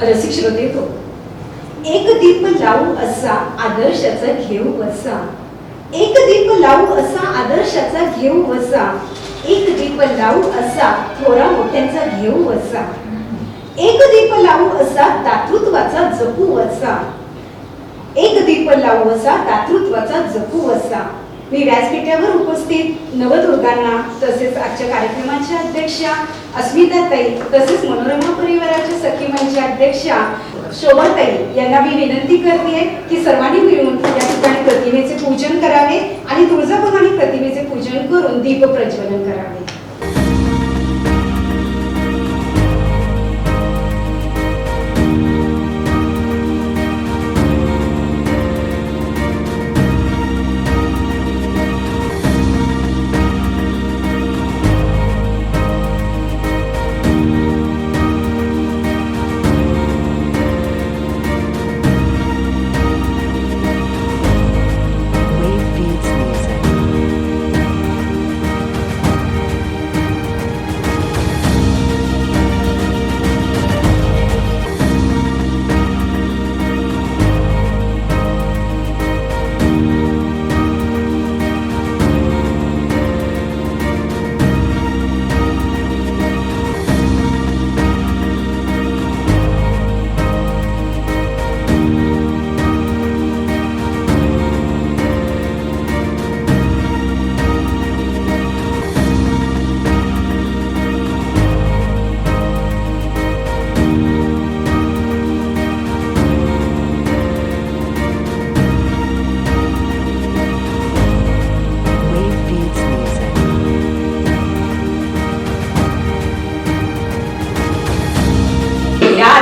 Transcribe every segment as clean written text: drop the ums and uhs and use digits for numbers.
रसिक श्रोते हो, एक दीप लावू असा आदर्शाचा घेऊ वसा, एक दीप लावू असा आदर्शाचा घेऊ वसा, एक दीप लावू असा थोरा मोठ्यांचा घेऊ वसा, एक दीप लावू असा दातृत्वाचा जपू वसा, एक दीप लावू असा दातृत्वाचा जपू वसा. मी व्यासपीठावर उपस्थित नवदुर्गांना तसेच आजच्या कार्यक्रमाच्या अध्यक्षा अस्मिताताई तसेच मनोरमा परिवाराच्या सखी मंचच्या अध्यक्षा शोभाताई यांना मी विनंती करते की सर्वांनी मिळून या ठिकाणी प्रतिमेचे पूजन करावे आणि तुळजाभवानी प्रतिमेचे पूजन करून दीप प्रज्वलन करावे.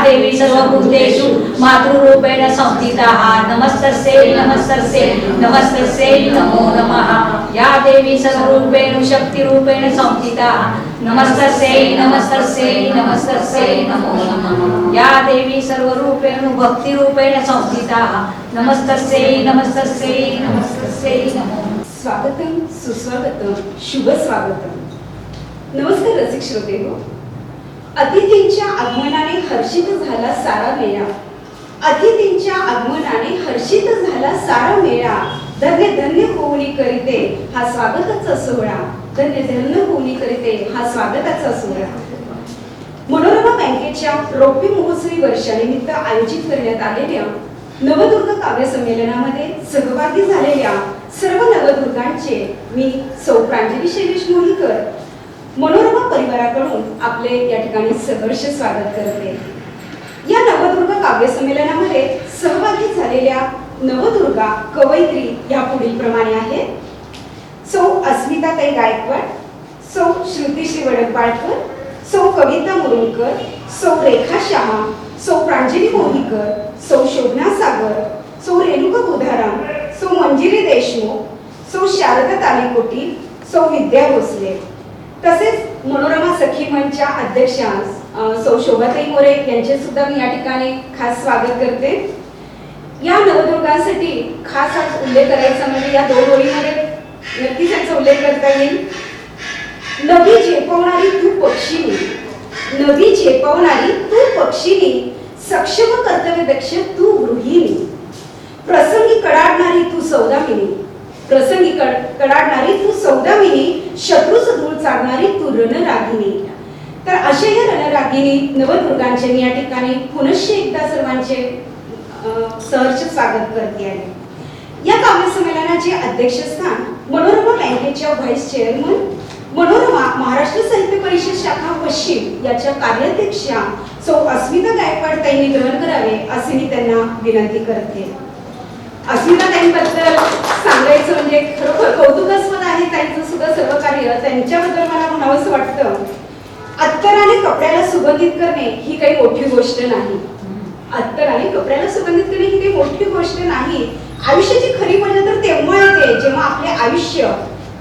देवी सर्वभूतेषु मातृरूपेण संस्थिताः नमस्तस्यै नमस्तस्यै नमस्तस्यै नमो नमः. या देवी सर्वरूपेण शक्तिरूपेण संस्थिताः नमस्तस्यै नमस्तस्यै नमस्तस्यै नमो नमः. या देवी सर्वरूपेण भक्तिरूपेण संस्थिताः नमस्तस्यै नमस्तस्यै नमस्तस्यै नमो. स्वागतम सुस्वागतम शुभ स्वागतम. नमस्कार रसिक श्रोते हो, अतिथींच्या आगमनाने हर्षित झाला सारा मेळा, अतिथींच्या आगमनाने हर्षित झाला सारा मेळा, धन्य धन्य होऊनी करीते हा स्वागताचा सोहळा, धन्य धन्य होऊनी करीते हा स्वागताचा सोहळा. मनोरमा बँकेच्या रौप्य महोत्सवी वर्षानिमित्त आयोजित करण्यात आलेल्या नवदुर्ग काव्य संमेलनामध्ये सहभागी झालेल्या सर्व नवदुर्गांचे मी सौ प्रांजली शैलेश मोहीकर मनोरमा परिवाराकडून आपले या ठिकाणी सहर्ष स्वागत करते. या नवदुर्गा काव्य संमेलनामध्ये सहभागी झालेल्या नवदुर्गा कवयित्री या पुढील प्रमाणे आहेत. सौ अस्मिताताई गायकवाड, सौ श्रुतीश्री वडकबाळकर, सौ कविता मुरुमकर, सौ रेखा शहा, सौ प्रांजली मोहीकर, सौ शोभना सागर, सौ रेणुका बुधाराम, सौ मंजिरी देशमुख, सौ शारदा तालीकोटी, सौ विद्या भोसले तसेच मनोरमा सखी मंचच्या अध्यक्षा सौ शोभाताई मोरे यांचे सुद्धा मी या ठिकाणी खास स्वागत करते. या नवदुर्गांसाठी खास आज उल्लेख करायचा म्हणजे या दोन ओळीमध्ये नक्कीच याचा उल्लेख करता येईल. नवी झेपवणारी तू पक्षिणी, नवी झेपवणारी तू पक्षिणी, सक्षम कर्तव्यदक्ष तू गृहिणी, प्रसंगी कडाडणारी तू सौदामिनी, प्रसंगी कडाडणारी तू सौदामिनी, शत्रूच धूळ चाडणारी तू रणरागिनी. तर अशा या रणरागिनी नवदुर्गांचे मी या ठिकाणी पुनश्च एकदा सर्वांचे सहर्ष स्वागत करते आहे. या काव्य संमेलनाचे अध्यक्षस्थान मनोरमा बँकेच्या व्हाईस चेअरमन, मनोरमा महाराष्ट्र साहित्य परिषद शाखा पश्चिम याच्या कार्याध्यक्षा सौ अस्मिता गायकवाड ताईंनी ग्रहण करावे असे मी त्यांना विनंती करते. अस्मिता ताईंबद्दल सांगायचं म्हणजे खरोखर कौतुकास्पद आहे ताईंचं सुद्धा सर्व कार्य. त्यांच्याबद्दल मला म्हणावंसं वाटतं, अत्तराने कपड्याला सुगंधित करणे ही काही मोठी गोष्ट नाही. अत्तराने कपड्याला सुगंधित करणे ही काही मोठी गोष्ट नाही. आयुष्याची खरी मजा तर तेव्हा येते जेव्हा आपले आयुष्य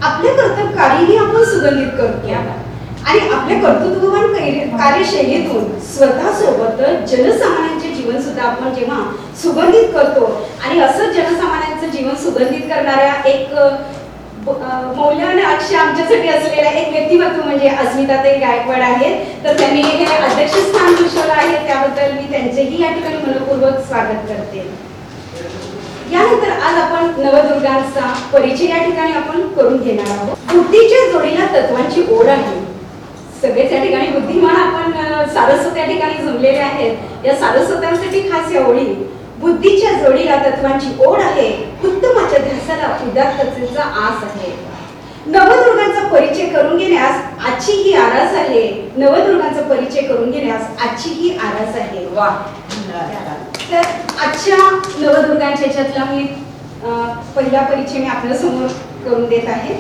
आपल्या कर्तव्यकारीने आपण सुगंधित करतो आणि आपल्या कर्तृत्ववान कार्यशैलीतून स्वतःसोबत जनसामान्यांचे जीवन सुद्धा आपण जेव्हा सुगंधित करतो आणि असं जनसामान्यांचं जीवन सुगंधित करणाऱ्या एक मौल्यवान अक्षय आमच्यासाठी असलेला एक व्यक्तिमत्व म्हणजे अस्मिताताई गायकवाड आहेत. तर त्यांनी हे अध्यक्षस्थान भूषवलं आहे, त्याबद्दल मी त्यांचेही या ठिकाणी मनपूर्वक स्वागत करते. यानंतर आज आपण नवदुर्गांचा परिचय या ठिकाणी आपण करून घेणार आहोत. बुद्धीच्या जोडीला तत्वांची ओढ आहे. सगळेच या ठिकाणी बुद्धिमान आपण सारस्वत या ठिकाणी जमलेले आहेत. या सारस्वतांसाठी खास या ओळी. बुद्धीच्या जोडीला तत्वांची ओढ आहे, उत्तमाच्या ध्यासाला उदात्ततेचा आस आहे. नवदुर्गांचा परिचय करून घेण्यास आजची ही आरास आहे. नवदुर्गांचा परिचय करून घेण्यास आजची ही आरास आहे. वा. तर आजच्या नवदुर्गांच्या याच्यातला मी पहिला परिचय मी आपल्या समोर करून देत आहे.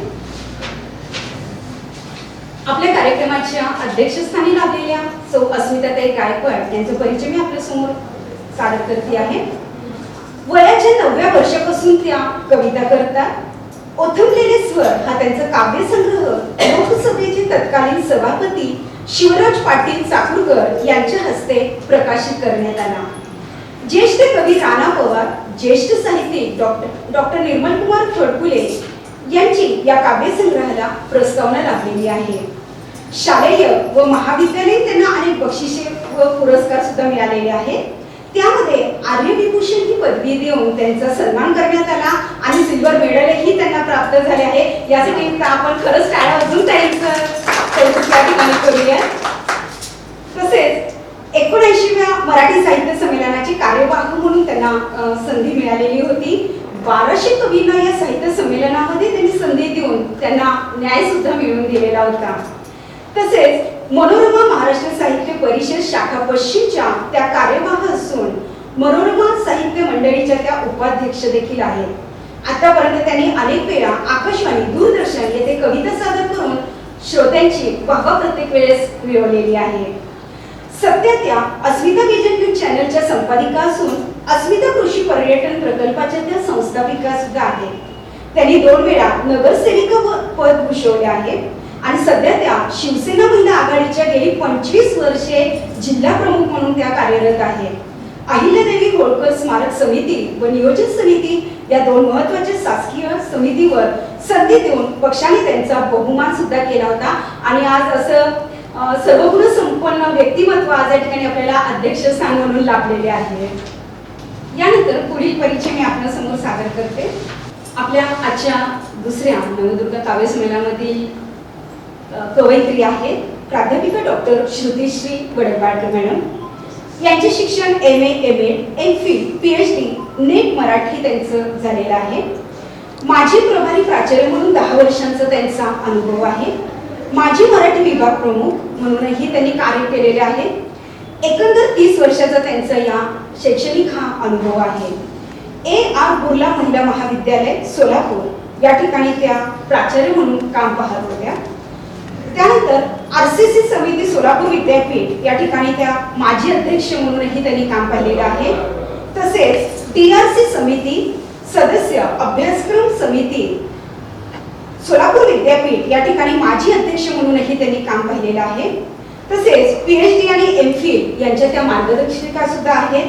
आपल्या कार्यक्रमाच्या अध्यक्षस्थानी लाभलेल्या सौ अस्मिताताई गायकवाड यांचा परिचय मी आपल्या समोर सादर करते आहे. वयाच्या 9व्या वर्षापासून त्या कविता करतात. ओथंबलेले स्वर हा त्यांचा काव्यसंग्रह लोकसभेचे तत्कालीन सभापती शिवराज पाटील चाकूरकर यांच्या हस्ते प्रकाशित करण्यात आला. ज्येष्ठ कवी राणा पवार, ज्येष्ठ साहित्यिक डॉक्टर निर्मलकुमार फडकुले यांची या काव्यसंग्रहाला प्रस्तावना लाभलेली आहे. शालेय व महाविद्यालयीन त्यांना अनेक बक्षिसे व पुरस्कार सुद्धा मिळालेले आहेत. त्यामध्ये आर्यविभूषण ही पदवी देऊन त्यांचा सन्मान करण्यात आला आणि सिल्वर मेडलही त्यांना प्राप्त झाले आहे. यासाठी आपण खरंच टाळ्या वाजवून त्यांचं कौतुक या ठिकाणी करूया. तसेच 79व्या मराठी साहित्य संमेलनाची कार्यवाह म्हणून त्यांना संधी मिळालेली होती. 1200 कवींना या साहित्य संमेलनामध्ये त्यांनी संधी देऊन त्यांना न्याय सुद्धा मिळवून दिलेला होता. तसेच मनोरमा महाराष्ट्र साहित्य परिषद शाखा पश्चिमच्या त्या कार्यवाह असून मनोरमा साहित्य मंडळीच्या त्या उपाध्यक्ष देखील आहेत. आतापर्यंत त्यांनी अनेक वेळा आकाशवाणी, दूरदर्शन येथे कविता सादर करून श्रोत्यांची वाहवा प्रत्येक वेळेस मिळवलेली आहे. सध्या त्या अस्मिता विजन न्यूज चॅनलच्या संपादिका असून अस्मिता कृषी पर्यटन प्रकल्पाच्या त्या संस्थापिका सुद्धा आहेत. त्यांनी 2 वेळा नगरसेविका पद भूषवले आहे आणि सध्या त्या शिवसेना महिला आघाडीच्या गेली 25 वर्षे जिल्हा प्रमुख म्हणून त्या कार्यरत आहेत. अहिल्यादेवी होळकर स्मारक समिती व नियोजन समिती या 2 महत्त्वाच्या शासकीय समितीवर संधी देऊन पक्षाने त्यांचा बहुमान सुद्धा केला होता आणि आज असं सर्वगुण संपन्न व्यक्तिमत्व आज या ठिकाणी आपल्याला अध्यक्षस्थान म्हणून लाभलेले आहे. यानंतर पुढील परिचय मी आपल्या समोर सादर करते. आपल्या आजच्या दुसऱ्या नवदुर्गा काव्य संमेलनामधील कवयित्री आहेत प्राध्यापिका डॉक्टर श्रुतिश्री वडबाळकर मॅडम. यांचे शिक्षण MA, MA, MPhil, PhD, net Marathi त्यांचं झालेलं आहे. माजी प्रभारी प्राचार्य म्हणून 10 वर्षांचा त्यांचा अनुभव आहे. माजी मराठी विभाग प्रमुख म्हणूनही त्यांनी कार्य केलेले आहे. एकंदर 30 वर्षाचा त्यांचा या शैक्षणिक हा अनुभव आहे. AR बुर्ला महिला महाविद्यालय सोलापूर या ठिकाणी त्या प्राचार्य म्हणून काम पाहत होत्या. त्यानंतर RCC समिती सोलापूर विद्यापीठ या ठिकाणी त्या माजी अध्यक्ष म्हणूनही त्यांनी काम पाहिलेलं आहे. तसेच DRC समिती सदस्य अभ्यासक्रम समिती सोलापूर विद्यापीठ या ठिकाणी माजी अध्यक्ष म्हणूनही त्यांनी काम पाहिलेलं आहे. तसेच PhD आणि MPhil यांच्या त्या मार्गदर्शिका सुद्धा आहेत.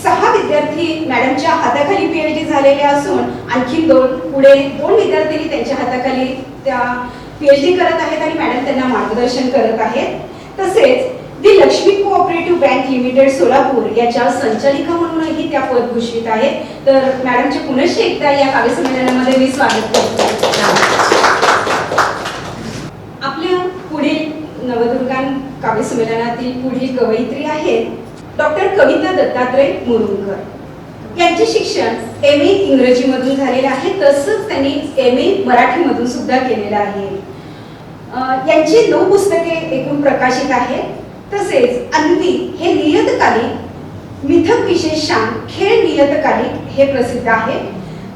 6 विद्यार्थी मॅडमच्या हाताखाली PhD झालेले असून आणखी 2 विद्यार्थी त्यांच्या हाताखाली त्या PhD करत आहेत आणि मॅडम त्यांना मार्गदर्शन करत आहेत. तसेच the Lakshmi cooperative bank limited Solapur याच्या संचालिका म्हणूनही त्या पद भूषित आहेत. तर मॅडमचे पुनश्च एकदा या काव्य संमेलनामध्ये मी स्वागत करते. आपल्या पुढील नवदुर्गा काव्य संमेलनातील पुढील कवयित्री आहेत डॉक्टर कविता दत्तात्रय मुरुमकर. यांचे शिक्षण MA इंग्रजीमधून झालेले आहे. तसंच त्यांनी MA मराठीमधून सुद्धा केलेलं आहे. यांची 9 पुस्तके एकूण प्रकाशित आहेत. तसेच अन्वी हे नियतकालिक, मिथक विशेषांक खेळ नियतकालिक हे प्रसिद्ध आहे.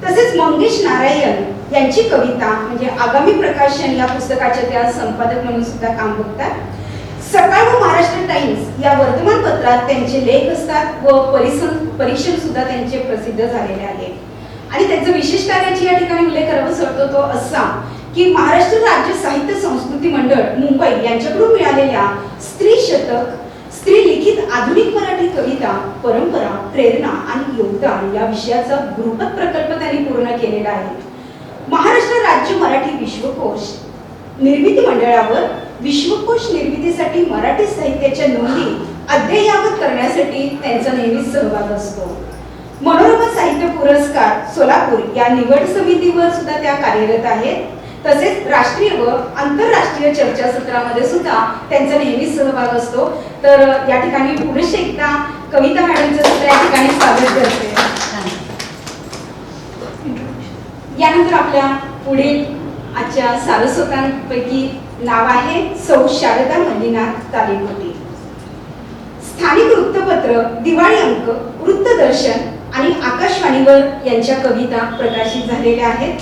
तसेच मंगेश नारायण यांची कविता म्हणजे आगामी प्रकाशन या पुस्तकाच्या त्या संपादक म्हणून सुद्धा काम बघतात. सकाळ व महाराष्ट्र टाइम्स या वर्तमानपत्रात त्यांचे लेख असतात व परीक्षण सुद्धा त्यांचे प्रसिद्ध झालेले आहे. आणि त्यांचं विशेष कार्याची या ठिकाणी उल्लेख करावाच वाटतो तो असा की महाराष्ट्र राज्य साहित्य संस्कृती मंडळ मुंबई यांच्याकडून मिळालेल्या स्त्री शतक, स्त्री लिखित आधुनिक मराठी कविता, परंपरा, प्रेरणा आणि योगदान या विषयाचा गृहपद प्रकल्प त्यांनी पूर्ण केलेला आहे. महाराष्ट्र राज्य मराठी विश्वकोश निर्मिती मंडळावर विश्वकोश निर्मितीसाठी मराठी साहित्याच्या नोंदी अद्ययावत करण्यासाठी त्यांचा नेहमीच सहभाग असतो. मनोरमा साहित्य पुरस्कार सोलापूर या निवड समितीवर सुद्धा त्या कार्यरत आहेत. तसेच राष्ट्रीय व आंतरराष्ट्रीय चर्चासत्रामध्ये सुद्धा त्यांचा नेहमीच सहभाग असतो. तर या ठिकाणी पुरुष एकदा कविता मॅडमचं सुद्धा या ठिकाणी स्वागत करते. यानंतर आपल्या पुढील आजच्या सारस्वतांपैकी नाव आहे सौ शारदा मल्लीनाथ तालीमोटी. स्थानिक वृत्तपत्र, दिवाळी अंक, वृत्तदर्शन आणि आकाशवाणीवर यांच्या कविता प्रकाशित झालेल्या आहेत.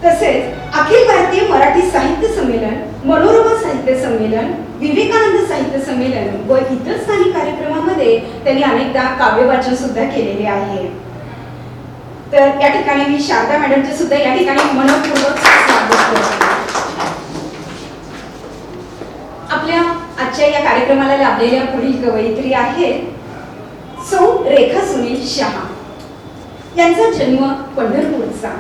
तसेच अखिल भारतीय मराठी साहित्य संमेलन, मनोरमा साहित्य संमेलन, विवेकानंद साहित्य संमेलन व इतर स्थानिक कार्यक्रमामध्ये त्यांनी अनेकदा काव्य वाचन सुद्धा केलेले आहे. तर या ठिकाणी मी शारदा मॅडमचे सुद्धा या ठिकाणी मनपूर्वक स्वागत करते. आपल्या आजच्या या कार्यक्रमाला लाभलेल्या पुढील कवयित्री आहेत सौ रेखा सुनील शहा. यांचा जन्म पंढरपूरचा,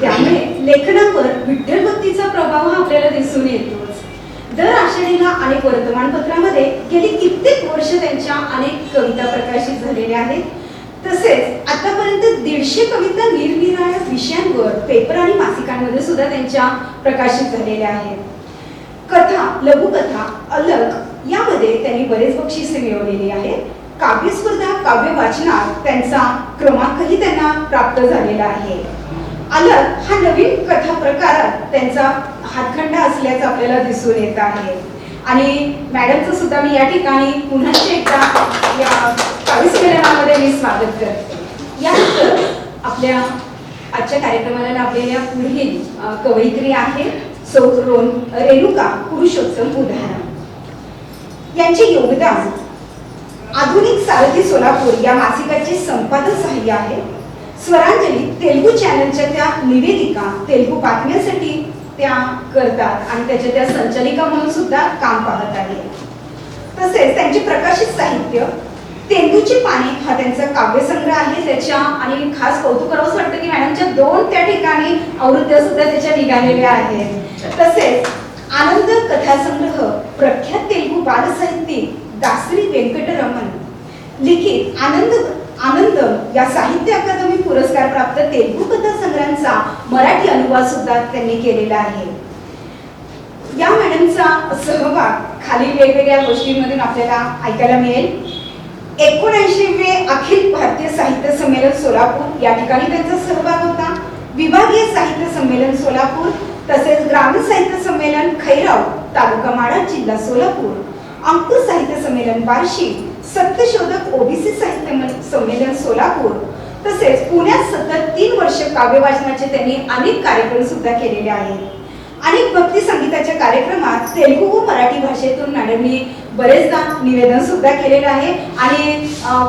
त्यामुळे लेखनावर विठ्ठल भक्तीचा प्रभाव हा आपल्याला दिसून येतोच. दर आषाढीला अनेक वर्तमानपत्रामध्ये गेली कित्येक वर्ष त्यांच्या अनेक कविता प्रकाशित झालेल्या आहेत. तसेच आतापर्यंत 150 कविता निरनिराळ्या विषयांवर पेपर आणि मासिकांमध्ये सुद्धा त्यांच्या प्रकाशित झालेल्या आहेत. कथा, लघुकथा, अलग यामध्ये त्यांनी बरेच बक्षिसे मिळवलेली आहेत. काव्य स्पर्धा, काव्य वाचनात त्यांचा क्रमांकही त्यांना प्राप्त झालेला आहे. अलग हा नवीन कथा प्रकारात त्यांचा हातखंडा असल्याचं आपल्याला दिसून येत आहे. आणि मॅडमचं सुद्धा मी या ठिकाणी पुन्हा एकदा या काव्य संमेलनामध्ये मी स्वागत करते. यानंतर आपल्या आजच्या कार्यक्रमाला लाभलेल्या पुढील कवयित्री आहे सौ रेणुका पुरुषोत्तम उदाहरण. यांचे योगदान आधुनिक सारथी सोलापूर या मासिकाचे संपादन सहाय्य आहे. स्वरांजली तेलुगू चॅनलच्या त्या निवेदिका तेलुगू बातम्यांसाठी त्या करतात आणि त्याच्या त्या संचालिका म्हणून सुद्धा काम पाहत आहेत. तसेच त्यांचे प्रकाशित साहित्य तेंदूची पाने हा त्यांचा काव्यसंग्रह आहे. त्याच्या आणि खास कौतुक करावंसं वाटतं की मॅडमच्या 2 त्या ठिकाणी आवृत्त्या सुद्धा त्याच्या निघालेल्या आहेत. तसेच आनंद कथासंग्रह प्रख्यात तेलुगू बालसाहित्यिक दासरी व्यंकटरमण लिखित आनंद या साहित्य अकादमी पुरस्कार प्राप्त तेलुगू कथासंग्रहांचा मराठी अनुवाद सुद्धा त्यांनी केलेला आहे. या मॅडमचा सहभाग खालील वेगवेगळ्या गोष्टींमधून आपल्याला ऐकायला मिळेल. 79वे अखिल भारतीय साहित्य संमेलन सोलापूर या ठिकाणी त्यांचा सहभाग होता. विभागीय साहित्य संमेलन सोलापूर, तसेच ग्रामीण साहित्य संमेलन खैराव तालुका माढा जिल्हा सोलापूर, अंकुर साहित्य संमेलन बार्शी, सत्यशोधक ओबीसी साहित्य संमेलन सोलापूर. तसेच पुण्यात सतत 3 वर्ष काव्य वाचनाचे त्यांनी अनेक कार्यक्रम सुद्धा केलेले आहेत. अनेक भक्ती संगीताच्या कार्यक्रमात तेलुगू व मराठी भाषेतून मॅडमनी बरेचदा निवेदन सुद्धा केलेलं आहे. आणि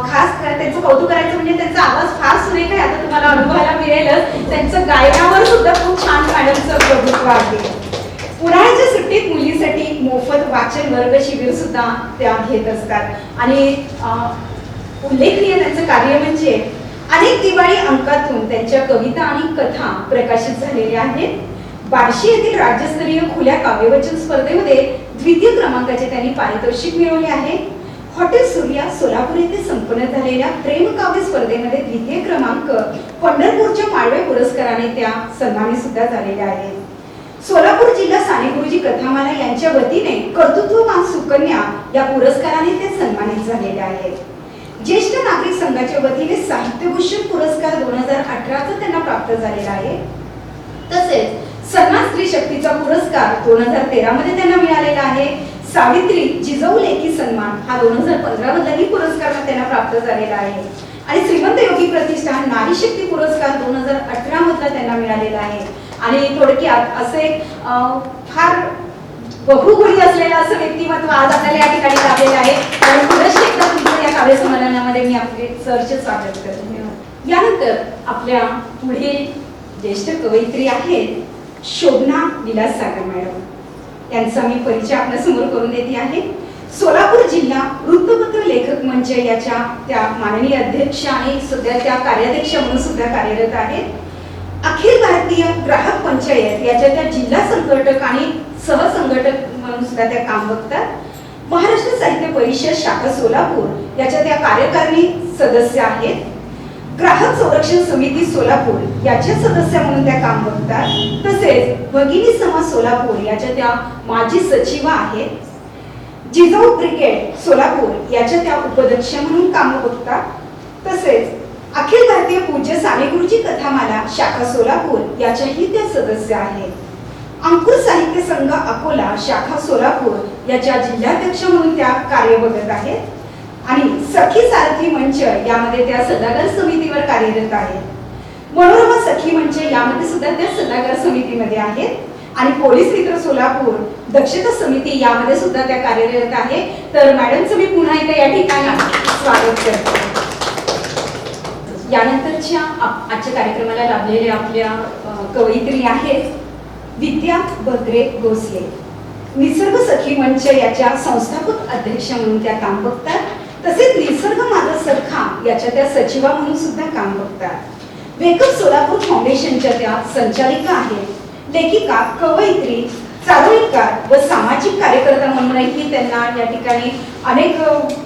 खास त्यांचं कौतुक करायचं म्हणजे त्यांचा आवाज फार सुरेख आहे. आता तुम्हाला अनुभवायला मिळेलच. त्यांचं गायनावर सुद्धा खूप छान मॅडमचं प्रभुत्व आहे. उन्हाळ्याच्या सुट्टीत मुलींसाठी मोफत वाचन वर्ग शिबिर सुद्धा त्या घेत असतात. आणि उल्लेखनीय त्यांचं कार्य म्हणजे अनेक दिवाळी अंकातून त्यांच्या कविता आणि कथा प्रकाशित झालेल्या आहेत. बार्शी येथील राज्यस्तरीय खुल्या काव्यवाचन स्पर्धेमध्ये 2य क्रमांकाचे त्यांनी पारितोषिक मिळवले आहे. हॉटेल सूर्या सोलापूर येथे संपन्न झालेल्या प्रेम काव्य स्पर्धेमध्ये 2य क्रमांक, पंढरपूरच्या माळवे पुरस्काराने त्या सन्मानित सुद्धा झालेल्या आहेत. सोलापूर जिल्हा साने गुरुजी कथामाला यांच्या वतीने कर्तृत्ववान सुकन्या या पुरस्काराने ते सन्मानित झालेले आहेत. ज्येष्ठ नागरिक संघाच्या वतीने साहित्यभूषण पुरस्कार 2018 त्यांना प्राप्त झालेला आहे. तसेच सन्मान स्त्री शक्तीचा पुरस्कार 2013 मध्ये त्यांना मिळालेला आहे. सावित्री जिजाऊ लेखी सन्मान हा 2015 मधलाही पुरस्कार त्यांना प्राप्त झालेला आहे. आणि श्रीमंत योगी प्रतिष्ठान नारी शक्ती पुरस्कार 2018 मधला त्यांना मिळालेला आहे. आणि थोडक्यात असे फार बहुगुणी असलेलं असं व्यक्तिमत्व आज आपल्याला या ठिकाणी लाभलेलं आहे. आणि पुनश्च एकदा तुमचं या काव्य संमेलनामध्ये मी आपले सरचे स्वागत करते. यानंतर आपल्या पुढील ज्येष्ठ कवयित्री आहेत शोभना विलास सागर मॅडम. यांचा मी परिचय आपल्यासमोर करून देते आहे. सोलापूर जिल्हा वृत्तपत्र लेखक मंच याच्या त्या माननीय अध्यक्ष आणि सध्या त्या कार्याध्यक्ष म्हणून सुद्धा कार्यरत आहेत. अखिल भारतीय ग्राहक पंचायत याच्या त्या जिल्हा संघटक आणि सहसंघटक म्हणून सुद्धा त्या काम बघतात। महाराष्ट्र साहित्य परिषद शाखा सोलापूर याच्या त्या कार्यकारिणी सदस्य आहेत। ग्राहक संरक्षण समिती सोलापूर याच्या सदस्य म्हणून त्या काम बघतात। तसेच भगिनी समाज सोलापूर याच्या त्या माजी सचिवा आहेत। जिजाऊ ब्रिगेड सोलापूर याच्या त्या उपाध्यक्ष म्हणून काम बघतात। तसेच अखिल भारतीय पूज्य साने गुरुजी कथामाला शाखा सोलापूर याच्याही त्या सदस्य आहेत। अंकुर साहित्य संघ अकोला शाखा सोलापूर याच्या जिल्हाध्यक्ष म्हणून त्या कार्य बघत आहेत आणि सखी सारथी मंच यामध्ये त्या सल्लागार समितीवर कार्यरत आहेत। मनोरमा सखी मंच यामध्ये सुद्धा त्या सल्लागार समितीमध्ये आहेत आणि पोलीस मित्र सोलापूर दक्षता समिती यामध्ये सुद्धा त्या कार्यरत आहे। तर मॅडमचं मी पुन्हा एकदा या ठिकाणी स्वागत करते। यानंतरच्या आजच्या कार्यक्रमाला लाभलेले आपल्या कवयित्री आहेत विद्या बद्रे गोसले। निसर्ग सखी मंच याच्या संस्थापक अध्यक्ष म्हणून त्या काम बघतात। तसेच निसर्ग माझा सखा याच्या त्या सचिवा म्हणून सुद्धा काम बघतात। वेकअप सोलापूर फाउंडेशनच्या त्या संचालिका आहेत। लेखिका, कवयित्री, चारोळीकार व सामाजिक कार्यकर्ता म्हणूनही त्यांना या ठिकाणी अनेक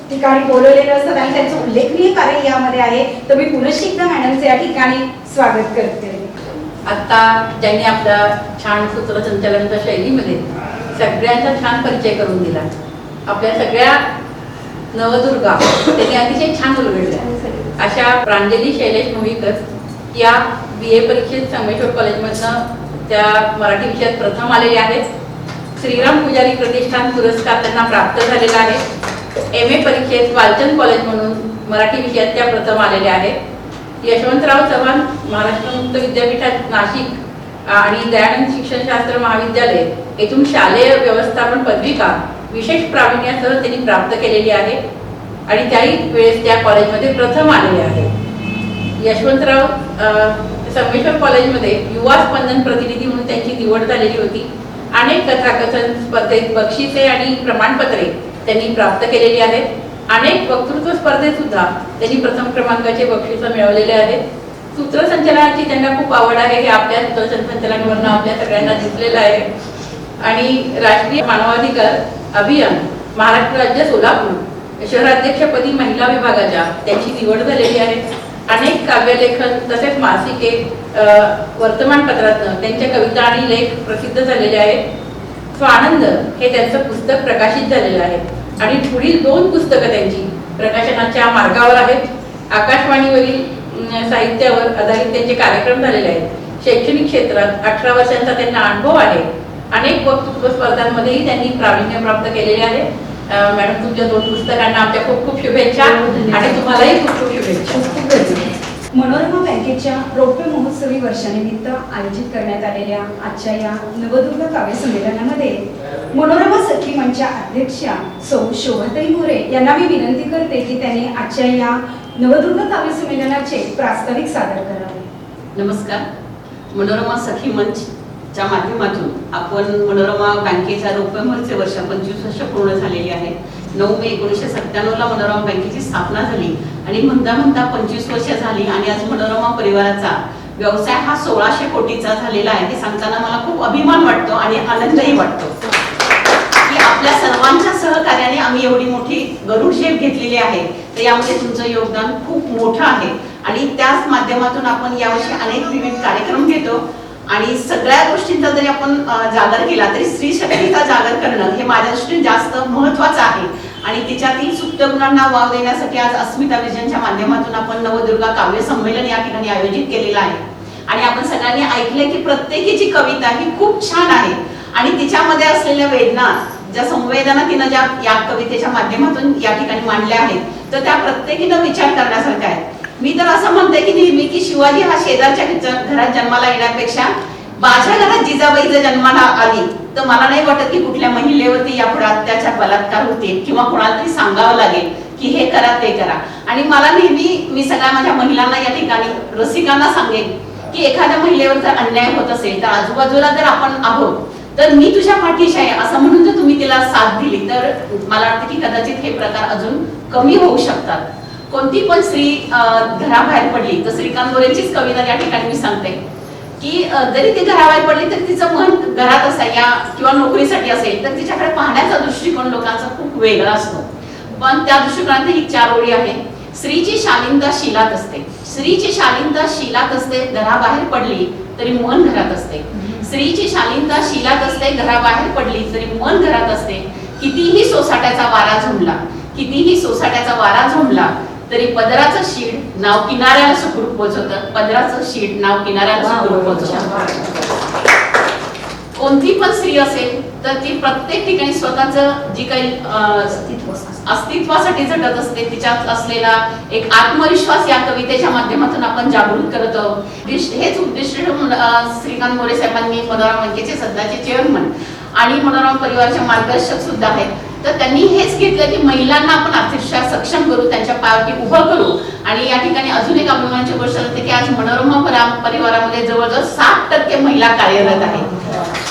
ठिकाणी बोलवलेलं असतात आणि त्यांचं उल्लेखनीय कार्य यामध्ये आहे। तर मी पुनश्च एकदा मॅडमचं या ठिकाणी स्वागत करते। आता ज्यांनी आपल्या छान सूत्रसंचालनाच्या शैलीमध्ये सगळ्यांचा छान परिचय करून दिला, आपल्या सगळ्या नवदुर्गा त्यांनी अतिशय छान उलगडल्या अशा प्रांजली शैलेश मोहीकर या BA परीक्षेत संगमेश्वर कॉलेजमधनं त्या मराठी विषयात प्रथम आलेले आहेत। श्रीराम पुजारी प्रतिष्ठान पुरस्कार त्यांना प्राप्त झालेला आहे। MA परीक्षेत वालचंद कॉलेज म्हणून मराठी विषयात त्या प्रथम आलेल्या आहेत। यशवंतराव चव्हाण महाराष्ट्र मुक्त विद्यापीठात नाशिक आणि दयानंद शिक्षणशास्त्र महाविद्यालय येथून शालेय व्यवस्थापन पदविका विशेष प्रावीण्यासह त्यांनी प्राप्त केलेली आहे आणि त्याही वेळेस त्या कॉलेजमध्ये प्रथम आलेले आहेत। यशवंतराव संगमेश्वर कॉलेजमध्ये युवा स्पंदन प्रतिनिधी म्हणून त्यांची निवड झालेली होती। अनेक कथाकथन स्पर्धेत बक्षिसे आणि प्रमाणपत्रे त्यांनी प्राप्त केलेली आहेत। अनेक वक्तृत्व स्पर्धेत सुद्धा त्यांनी प्रथम क्रमांकाचे बक्षीस मिळवलेले आहेत। सूत्रसंचालनाची त्यांना खूप आवड आहे हे आपल्या सूत्रसंचालनावरून आपल्या सगळ्यांना दिसलेलं आहे। आणि राष्ट्रीय मानवाधिकार अभियान महाराष्ट्र राज्य सोलापूर शहराध्यक्षपदी महिला विभागाच्या त्यांची निवड झालेली आहे। अनेक काव्यलेखन तसेच मासिके वर्तमानपत्रातून त्यांच्या कविता आणि लेख प्रसिद्ध झालेले आहेत। स्वानंद हे त्यांचं पुस्तक प्रकाशित झालेलं आहे आणि पुढील 2 पुस्तकं त्यांची प्रकाशनाच्या मार्गावर आहेत। आकाशवाणीवरील साहित्यावर आधारित त्यांचे कार्यक्रम झालेले आहेत। शैक्षणिक क्षेत्रात 18 वर्षांचा त्यांना अनुभव आहे। अनेक वक्तृत्व स्पर्धांमध्येही त्यांनी प्रावीण्य प्राप्त केलेले आहे। मॅडम, तुमच्या 2 पुस्तकांना आमच्या खूप खूप शुभेच्छा आणि तुम्हालाही खूप खूप शुभेच्छा। मनोरमा बँकेच्या रौप्य महोत्सवी वर्षानिमित्त आयोजित करण्यात आलेल्या आजच्या या नवदुर्गा काव्य संमेलनामध्ये मनोरमा सखी मंचच्या अध्यक्षा सौ शोभाताई मोरे यांना मी विनंती करते की त्यांनी आजच्या या नवदुर्गा काव्य संमेलनाचे प्रास्ताविक सादर करावे। नमस्कार। मनोरमा सखी मंचच्या माध्यमातून आपण मनोरमा बँकेच्या रौप्य महोत्सवी वर्ष 25 वर्ष पूर्ण झालेली आहे। 9 मे 1997 ला मनोरमा बँकेची स्थापना झाली आणि म्हणता म्हणता 25 वर्ष झाली आणि आज मनोरमा परिवाराचा व्यवसाय हा 1600 कोटीचा झालेला आहे। हे सांगताना मला खूप अभिमान वाटतो आणि आनंदही वाटतो की आपल्या सर्वांच्या सहकार्याने आम्ही एवढी मोठी गरुड शेप घेतलेली आहे। तर यामध्ये तुमचं योगदान खूप मोठं आहे आणि त्याच माध्यमातून आपण यावर्षी अनेक विविध कार्यक्रम घेतो आणि सगळ्या गोष्टींचा जरी आपण जागर केला तरी स्त्री शक्तीचा जागर करणं हे माझ्या दृष्टीने जास्त महत्त्वाचं आहे आणि तिच्यातील सुप्त गुणांना वाव देण्यासाठी आज अस्मिता विजनच्या माध्यमातून आपण नवदुर्गा काव्य संमेलन या ठिकाणी आयोजित केलेलं आहे। आणि आपण सगळ्यांनी ऐकलंय की प्रत्येकीची कविता ही खूप छान आहे आणि तिच्यामध्ये असलेल्या वेदना, ज्या संवेदना तिनं ज्या या कवितेच्या माध्यमातून या ठिकाणी मांडल्या आहेत तर त्या प्रत्येकीनं विचार करण्यासारख्या आहेत। मी तर असं म्हणते की नेहमी की शिवाजी हा शेजारच्या घरात जन्माला येण्यापेक्षा माझ्या घरात जिजाबाई जर जन्माला आली तर मला नाही वाटत की कुठल्या महिलेवरती यापुढे अत्याचार बलात्कार होतील किंवा कोणाला तरी सांगावं लागेल की हे करा ते करा। आणि मला नेहमी मी सगळ्या माझ्या महिलांना या ठिकाणी रसिकांना सांगेन की एखाद्या महिलेवर जर अन्याय होत असेल तर आजूबाजूला जर आपण आहोत तर मी तुझ्या पाठीशी आहे असं म्हणून जर तुम्ही तिला साथ दिली तर मला वाटतं की कदाचित हे प्रकार अजून कमी होऊ शकतात। कोणती पण स्त्री घराबाहेर पडली तर श्रीकांत गोरेंचीच कविता या ठिकाणी मी सांगते की जरी ती घराबाहेर पडली तरी तिचं मन घरात असेल किंवा नोकरीसाठी असेल तर तिच्याकडे पाहण्याचा दृष्टिकोन लोकांचा खूप वेगळा असतो. पण त्या दृष्टिकोनात ही 4 ओळी आहे. स्त्रीची शालीनता शीलात असते, स्त्रीची शालीनता शीलात असते, घराबाहेर पडली तरी मन घरात असते. स्त्रीची शालीनता शीलात असते, घराबाहेर पडली तरी मन घरात असते. कितीही सोसाट्याचा वारा झोंबला, कितीही सोसाट्याचा वारा झोंबला तरी पदराचं शीड नाव किनाऱ्याला सुखरूप पोहोचवतं. पदराचं शीड नाव किनाऱ्याला सुखरूप पोहोचवतं. कोणती पण स्त्री असेल तर ती प्रत्येक ठिकाणी स्वतःचं जी काही अस्तित्वासाठी झटत असते, तिच्यात असलेला एक आत्मविश्वास या कवितेच्या माध्यमातून आपण जागृत करत आहोत. हेच उद्दिष्ट श्रीकांत मोरे साहेबांनी मनोरमा बँकेचे सध्याचे चेअरमन आणि मनोरमा परिवाराचे मार्गदर्शक सुद्धा आहेत. तर त्यांनी हेच घेतलं की महिलांना आपण आर्थिकदृष्ट्या सक्षम करू, त्यांच्या पायावरती उभं करू. आणि या ठिकाणी अजून एक अभिमानाची गोष्ट असते की आज मनोरमा परिवारामध्ये जवळजवळ 60% महिला कार्यरत आहेत.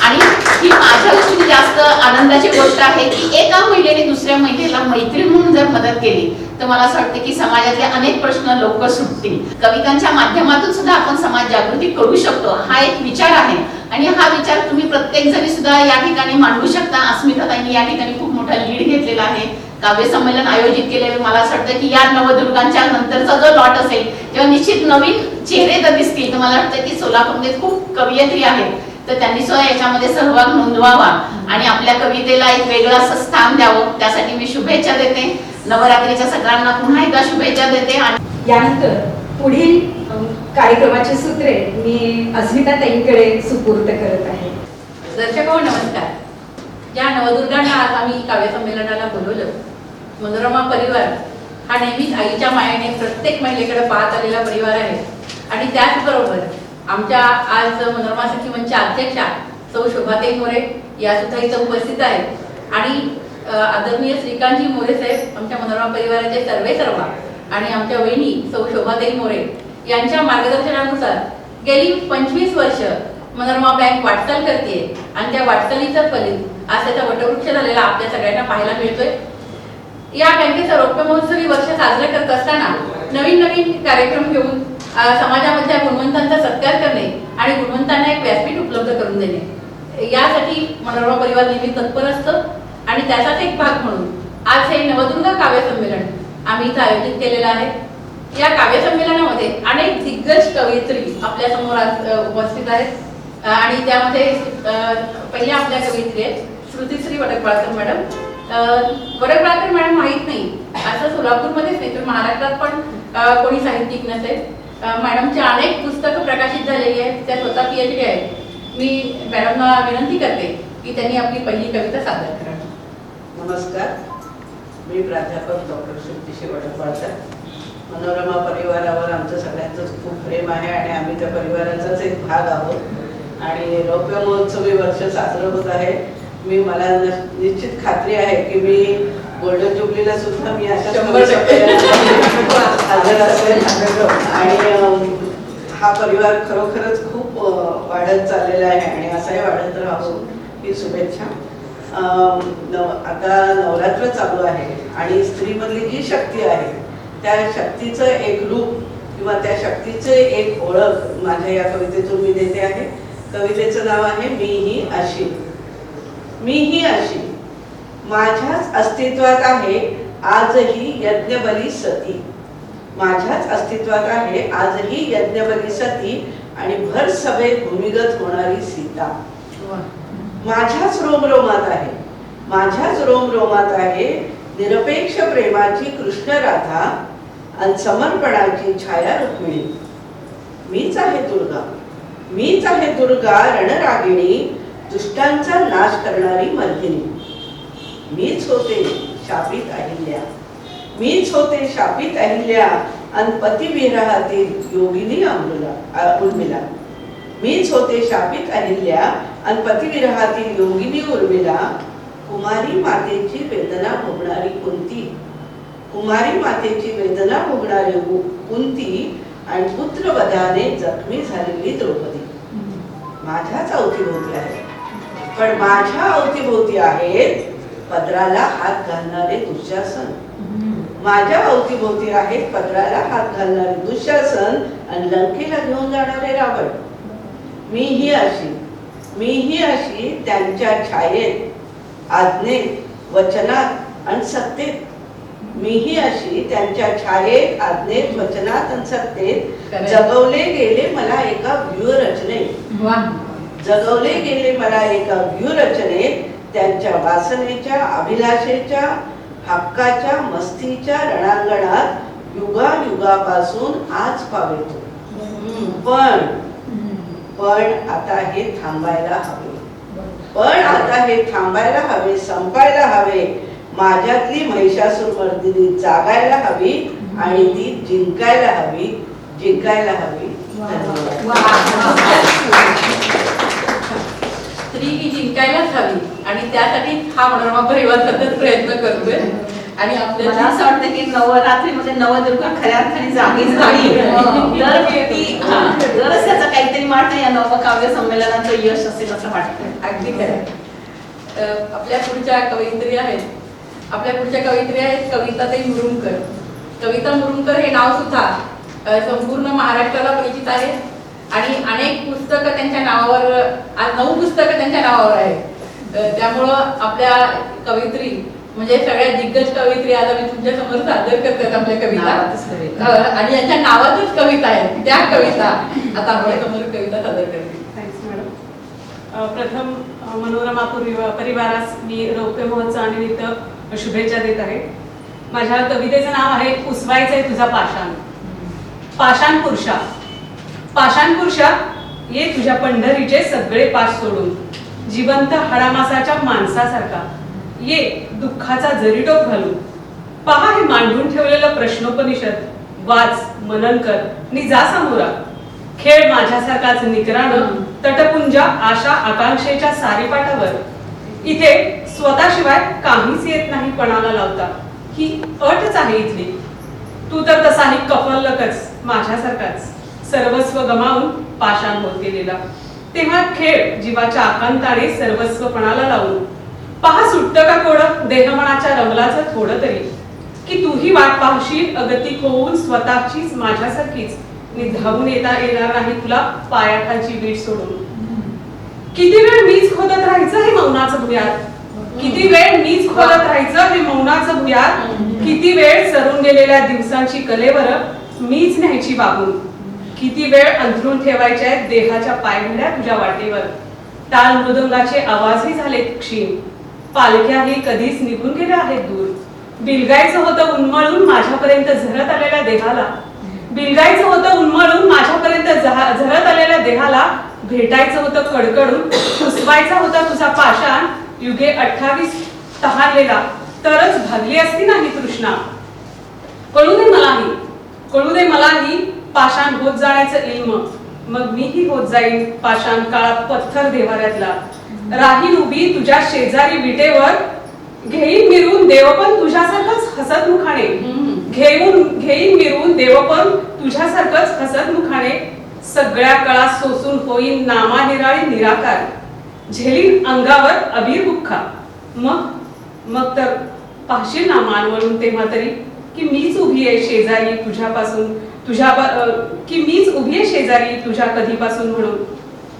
आणि ही माझ्या दृष्टीने जास्त आनंदाची गोष्ट आहे की एका महिलेने दुसऱ्या महिलेला मैत्रीण म्हणून जर मदत केली तर मला असं वाटतं की समाजातले अनेक प्रश्न लवकर सुटतील. कवितांच्या माध्यमातून सुद्धा आपण समाज जागृती करू शकतो, हा एक विचार आहे. आणि हा विचार तुम्ही प्रत्येक जणी सुद्धा या ठिकाणी मांडू शकता. अस्मिताताईंनी या ठिकाणी खूप मोठा लीड घेतलेला आहे, काव्य संमेलन आयोजित केलेले. मला असं वाटतं की या नवदुर्गांच्या नंतरचा जो लॉट असेल तेव्हा निश्चित नवीन चेहरे तर दिसतील. तर मला वाटतं की सोलापूरमध्ये खूप कवयित्री आहेत तर त्यांनी सुद्धा याच्यामध्ये सहभाग नोंदवावा आणि आपल्या कवितेला एक वेगळं असं स्थान द्यावं. त्यासाठी मी शुभेच्छा देते. नवरात्रीच्या सगळ्यांना पुन्हा एकदा शुभेच्छा देते. आणि यानंतर पुढील कार्यक्रमाचे सूत्रे मी अस्मिताताईंकडे सुपूर्द करत आहे. दर्शको नमस्कार. ज्या नवदुर्गांना आज आम्ही काव्य संमेलनाला बोलवलं, मनोरमा परिवार हा नेहमीच आईच्या मायाने प्रत्येक महिलेकडे पाहत आलेला परिवार आहे. आणि त्याचबरोबर आमच्या आज मनोरमा सखी मंचच्या अध्यक्षा सौ शोभाताई मोरे या सुद्धा इथं उपस्थित आहेत. आणि आदरणीय श्रीकांतजी मोरे साहेब आमच्या मनोरमा परिवाराचे सर्व आणि आमच्या वहिनी सौ शोभाताई मोरे यांच्या मार्गदर्शनानुसार गेली 25 वर्ष मनोरमा बँक वाटचाल करते आणि त्या वाटचालीचं फलित आज त्याचा वटवृक्ष झालेला आपल्या सगळ्यांना पाहायला मिळतोय. या बँकेचा रौप्य महोत्सवी वर्ष साजरे करत असताना नवीन नवीन कार्यक्रम घेऊन समाजामधल्या गुणवंतांचा सत्कार करणे आणि गुणवंतांना एक व्यासपीठ उपलब्ध करून देणे यासाठी मनोरमा परिवार नेहमी तत्पर असतं. आणि त्याचाच एक भाग म्हणून आज हे नवदुर्गा काव्य संमेलन आम्ही इथं आयोजित केलेलं आहे. या काव्य संमेलनामध्ये अनेक दिग्गज कवयित्री आपल्या समोर उपस्थित आहेत आणि त्यामध्ये पहिल्या आपल्या कवयित्री आहेत श्रुतिश्री वडकबाळकर मॅडम. वडकबाळकर मॅडम माहीत नाही असं सोलापूरमध्येच नाही तर महाराष्ट्रात पण कोणी साहित्यिक नसेल. मॅडमच्या अनेक पुस्तकं प्रकाशित झालेली आहेत, त्या स्वतः PhD आहेत. मी मॅडमना विनंती करते की त्यांनी आपली पहिली कविता सादर करावी. नमस्कार, मी प्राध्यापक डॉक्टर श्रुतिश्री वडकबाळकर. मनोरमा परिवारावर आमचं सगळ्यांचंच खूप प्रेम आहे आणि आम्ही त्या परिवाराचाच एक भाग आहोत. आणि रौप्य महोत्सवी वर्ष साजरं होत आहे. मला निश्चित खात्री आहे की मी गोल्डन जुबलीला सुद्धा मी अशा हजर असेल. आणि हा परिवार खरोखरच खूप वाढत चाललेला आहे आणि असाही वाढत राहू ही शुभेच्छा. आता नवरात्र चालू आहे आणि स्त्रीमधली जी शक्ती आहे त्या शक्तीचं एक रूप किंवा त्या शक्तीचे एक ओळख माझ्या या कवितेतून मी देते आहे. कवितेचं नाव आहे मी ही अशी. मी ही अशी माझ्याच अस्तित्वात आहे आजही यज्ञबली सती. माझ्याच अस्तित्वात आहे आजही यज्ञबली सती आणि भर सभेत भूमिगत होणारी सीता. माझ्याच रोमरोमात आहे, माझ्याच रोमरोमात आहे निरपेक्ष प्रेमाची कृष्ण राधा आणि समर्पणाची छाया रुक्मिणी. मीच आहे दुर्गा, मीच आहे दुर्गा रणरागिणी दुष्टांचा नाश करणारी मर्दिनी. मीच होते शापित अहिल्या, मीच होते शापित अहिल्या आणि पतिविरहातील योगिनी उर्मिला. मीच होते शापित अहिल्या आणि पतिविरहातील योगिनी उर्मिला. कुमारी मातेची वेदना भोगणारी कुंती, कुमारी मातेची वेदना भोगणारी कुंती आणि पुत्रवधाने जखमी झालेली द्रौपदी. माझ्याच अवतीभोवती आहे, पण माझ्या अवतीभोवती आहेत पदराला हात घालणारे दुःशासन. माझ्या अवतीभोवती आहेत पदराला हात घालणारे दुःशासन आणि लंकेला घेऊन जाणारे रावण. मीही अशी त्यांच्या छायेत आज्ञेत वचनात आणि सत्तेत मीही अशी त्यांच्या छायेत आज्ञेत वचनात आणि सत्तेत Correct. जगवले गेले मला एका व्यूहरचनेत वा जगवले गेले मला एका व्यूहरचनेत त्यांच्या वासनेच्या अभिलाषेच्या हक्काच्या मस्तीच्या रणांगणात युगायुगापासून आज पावेतो पण आता हे थांबायला हवे संपायला हवे माझ्यातली महिषासूर मर्दिनी जागायला हवी आणि ती जिंकायला हवी स्त्री ही जिंकायलाच हवी आणि त्यासाठी हा मनोरमा परिवार सतत प्रयत्न करतोय आणि मला आपल्या असं वाटतं की नवरात्रीमध्ये नवदुर्गा खऱ्या अर्थाने जागीच झाली तरच त्याचा काहीतरी वाटतं या नवकाव्य संमेलनाचं यश असेल असं वाटतं. अगदी खरं. आपल्या पुढच्या कवयित्री आहेत कविताताई मुरुमकर. कविता मुरुमकर हे नाव सुद्धा संपूर्ण महाराष्ट्राला परिचित आहे आणि अनेक पुस्तकं त्यांच्या नावावर आज 9 पुस्तकं त्यांच्या नावावर आहेत. त्यामुळं आपल्या कवयित्री म्हणजे सगळ्या दिग्गज कवयित्री आज आम्ही तुमच्या समोर सादर करतात आपल्या कविता नावातच कविता. आणि यांच्या नावातच कविता आहेत त्या कविता आता आपल्या समोर कविता सादर करते. Thanks madam. प्रथम मनोरमा परिवारास मी रौप्य महोत्सवानिमित्त शुभेच्छा देत आहे. माझ्या कवितेचं नाव आहे उसवायचंय तुझा पाषाण. पाषाण पुरुषा ये तुझ्या पंढरीचे सगळे पाश सोडून जिवंत हाडामासाच्या माणसासारखा ये दुःखाचा जरीटोप घालून पहा हे मांडून ठेवलेलं प्रश्नोपनिषद वाच मनन कर नि जा सामोरा खेळ माझ्यासारखाच निकरानं तटपुंजा आशा आकांक्षेच्या सारीपाटावर इथे स्वतःशिवाय काहीच येत नाही पणाला लावता ही अटच आहे इथली. तू तर तसाही कफल्लकच माझ्यासारखाच सर्वस्व गमावून पाषाण होत गेलेला. तेव्हा खेळ जीवाच्या आकांताने सर्वस्व पणाला लावून पहा सुट्ट का कोड देहमनाच्या रमलाचं थोडं तरी की तूही वाट पाहशील अगतिक होऊन स्वतःचीच माझ्यासारखीच निधावून येता येणार नाही तुला पायाखालची वीट सोडून. किती वेळ मीच खोदत राहायचं हे मौनाचं भुयार किती वेळ मीच खोदत राहायचं हे मौनाचं भुयार किती वेळ सरून गेलेल्या दिवसांची कलेवर मीच न्यायची वागून किती वेळ अंथरून ठेवायच्या देहाच्या पायघड्या तुझ्या वाटेवर. टाळ मृदंगाचे आवाजही झाले क्षीण पालख्याही कधीच निघून गेल्या आहेत दूर. बिलगायचं होतं उन्मळून माझ्यापर्यंत झरत आलेल्या देहाला बिलगायचं होतं उन्मळून माझ्यापर्यंत झरत आलेल्या देहाला भेटायचं होतं कडकडून पुसवायचा होता तुझा पाषाण युगे 28 तहारलेला तरच भागली असती नाही तृष्णा. कळू दे मलाही पाषाण होत जाण्याचं इल्म मग मीही होत जाईन पाषाण काळात पत्थर देवाऱ्यातला. राहील उभी तुझ्या शेजारी विटेवर घेईन मिरून देवपण तुझ्यासारखंच हसत मुखाने घेईन मिरून देवपण तुझ्यासारखंच हसत मुखाने. सगळ्या कळा सोसून होईन नामानिराळी निराकार झेलीन अंगावर अबीर बुख्खा. मग तर पाहशील ना मान वळून तेव्हा तरी की मीच उभी आहे शेजारी तुझ्या कधीपासून म्हणून.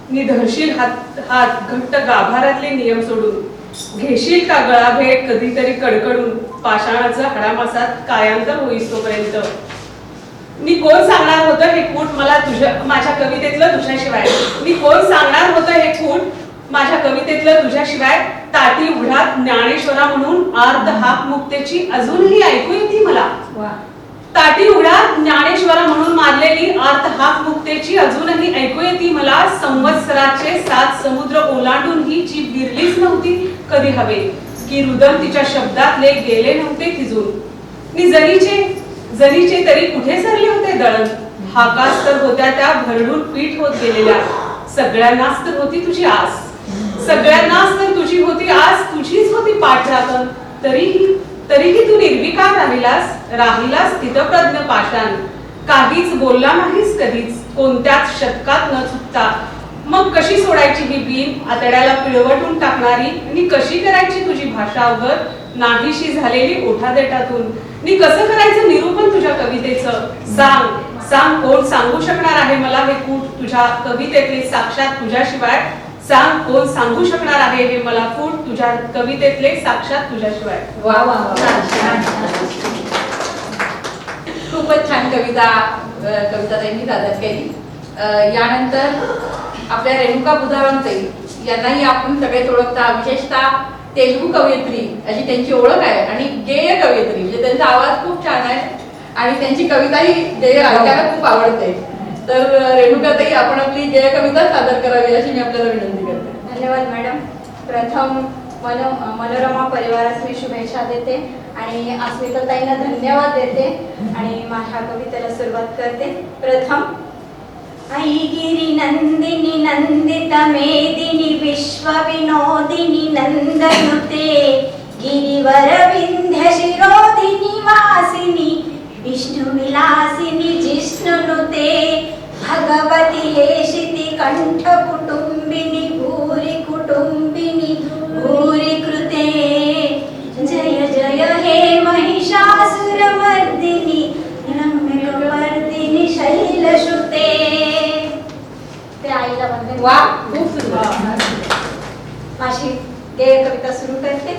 निधरशील हात घट्ट गाभारातले नियम सोडून घेशील का गळा भेट कधीतरी कडकडून पाषाणाचं हाडामासात कायांतर होईस तोपर्यंत. मी कोण सांगणार होतं हे कूट मला माझ्या कवितेतलं तुझ्याशिवाय ताटी उघडात ज्ञानेश्वरा म्हणून अर्ध हाक मुक्तेची अजूनही ऐकू येते मला. ताटी उघडात ज्ञानेश्वरा म्हणून मारलेली अर्ध हाक मुक्तेची अजूनही ऐकू येते मला. संवत्सराचे 7 समुद्र ओलांडून ही जी विरलीच नव्हती कधी हवे की रुदन तिच्या शब्दातले गेले नव्हते थिजून. नि जरीचे तरी कुठे सरले होते दळण. हाकास तर होत्या त्या भरडून पीठ होत गेलेल्या. सगळ्यांनाच तर होती तुझी आस तुझीच होती पाठराखण. तरीही तू निर्विकार राहिलास स्थितप्रज्ञ पाषाण. काहीच बोलला नाहीस कधीच कोणत्याच शतकात न चुकता. मग कशी सोडायची ही बीन आतड्याला पिळवटून टाकणारी आणि कशी करायची तुझी भाषा अवघड नाहीशी झालेली ओठादेटातून. नि कसं करायचं निरूपण तुझ्या कवितेचं सांग कोण सांगू शकणार आहे मला हे कूट तुझ्या कवितेतले साक्षात तुझ्याशिवाय? सांग कोण सांगू शकणार आहे हे मला कूट तुझ्या कवितेतले साक्षात तुझ्याशिवाय? वा वा वा. छान, छान. खूपच छान कविता त्यांनी सादर केली. यानंतर आपल्या रेणुका बुधावंताई यांनाही आपण सगळेच ओळखता, विशेषतः तेलुगू कवयित्री अशी त्यांची ओळख आहे आणि गेय कवयित्री म्हणजे त्यांचा आवाज खूप छान आहे आणि त्यांची कविताही गेय ऐकायला खूप आवडते. तर रेणुकाताई, आपण आपली गेय कविता सादर करावी अशी मी आपल्याला विनंती करते. धन्यवाद मॅडम. प्रथम मनोरमा परिवारास मी शुभेच्छा देते आणि अस्मिताताईंना धन्यवाद देते आणि माझ्या कवितेला सुरुवात करते. प्रथम ऐगिरी नंदिनी नंदित मेदिनी विश्व विनोदिनी नंदनुते गिरिवर विंध्य शिरोधिनी वासिनी विष्णु विलासिनी जिष्णुनुते भगवती हेशिति कंठ कुटुंबिनी भूरि कुटुंबिनी भूरि कृते जय जय हे महिषासुरमर्दिनी रम्यकपर्दिनी शैलश्रुते. ते आईला वंदन. वा, खूप सुंदर. माझी गेय कविता सुरू करते.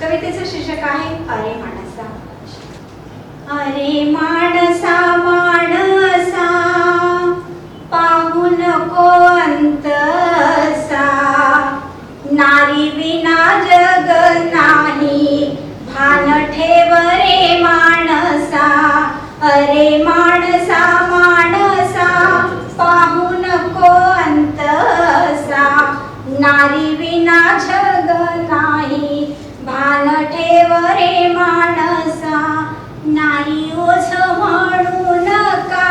कवितेचं शीर्षक आहे अरे माणसा. अरे माणसा माणसा पाहू नको अंतसा, नारी विना जग नाही भान ठेव रे माणसा. अरे माणसा माणसा पाहू नको अंतसा, नारी विना जग नाही भान ठेव रे माणसा. नारी ओझ म्हणू नका,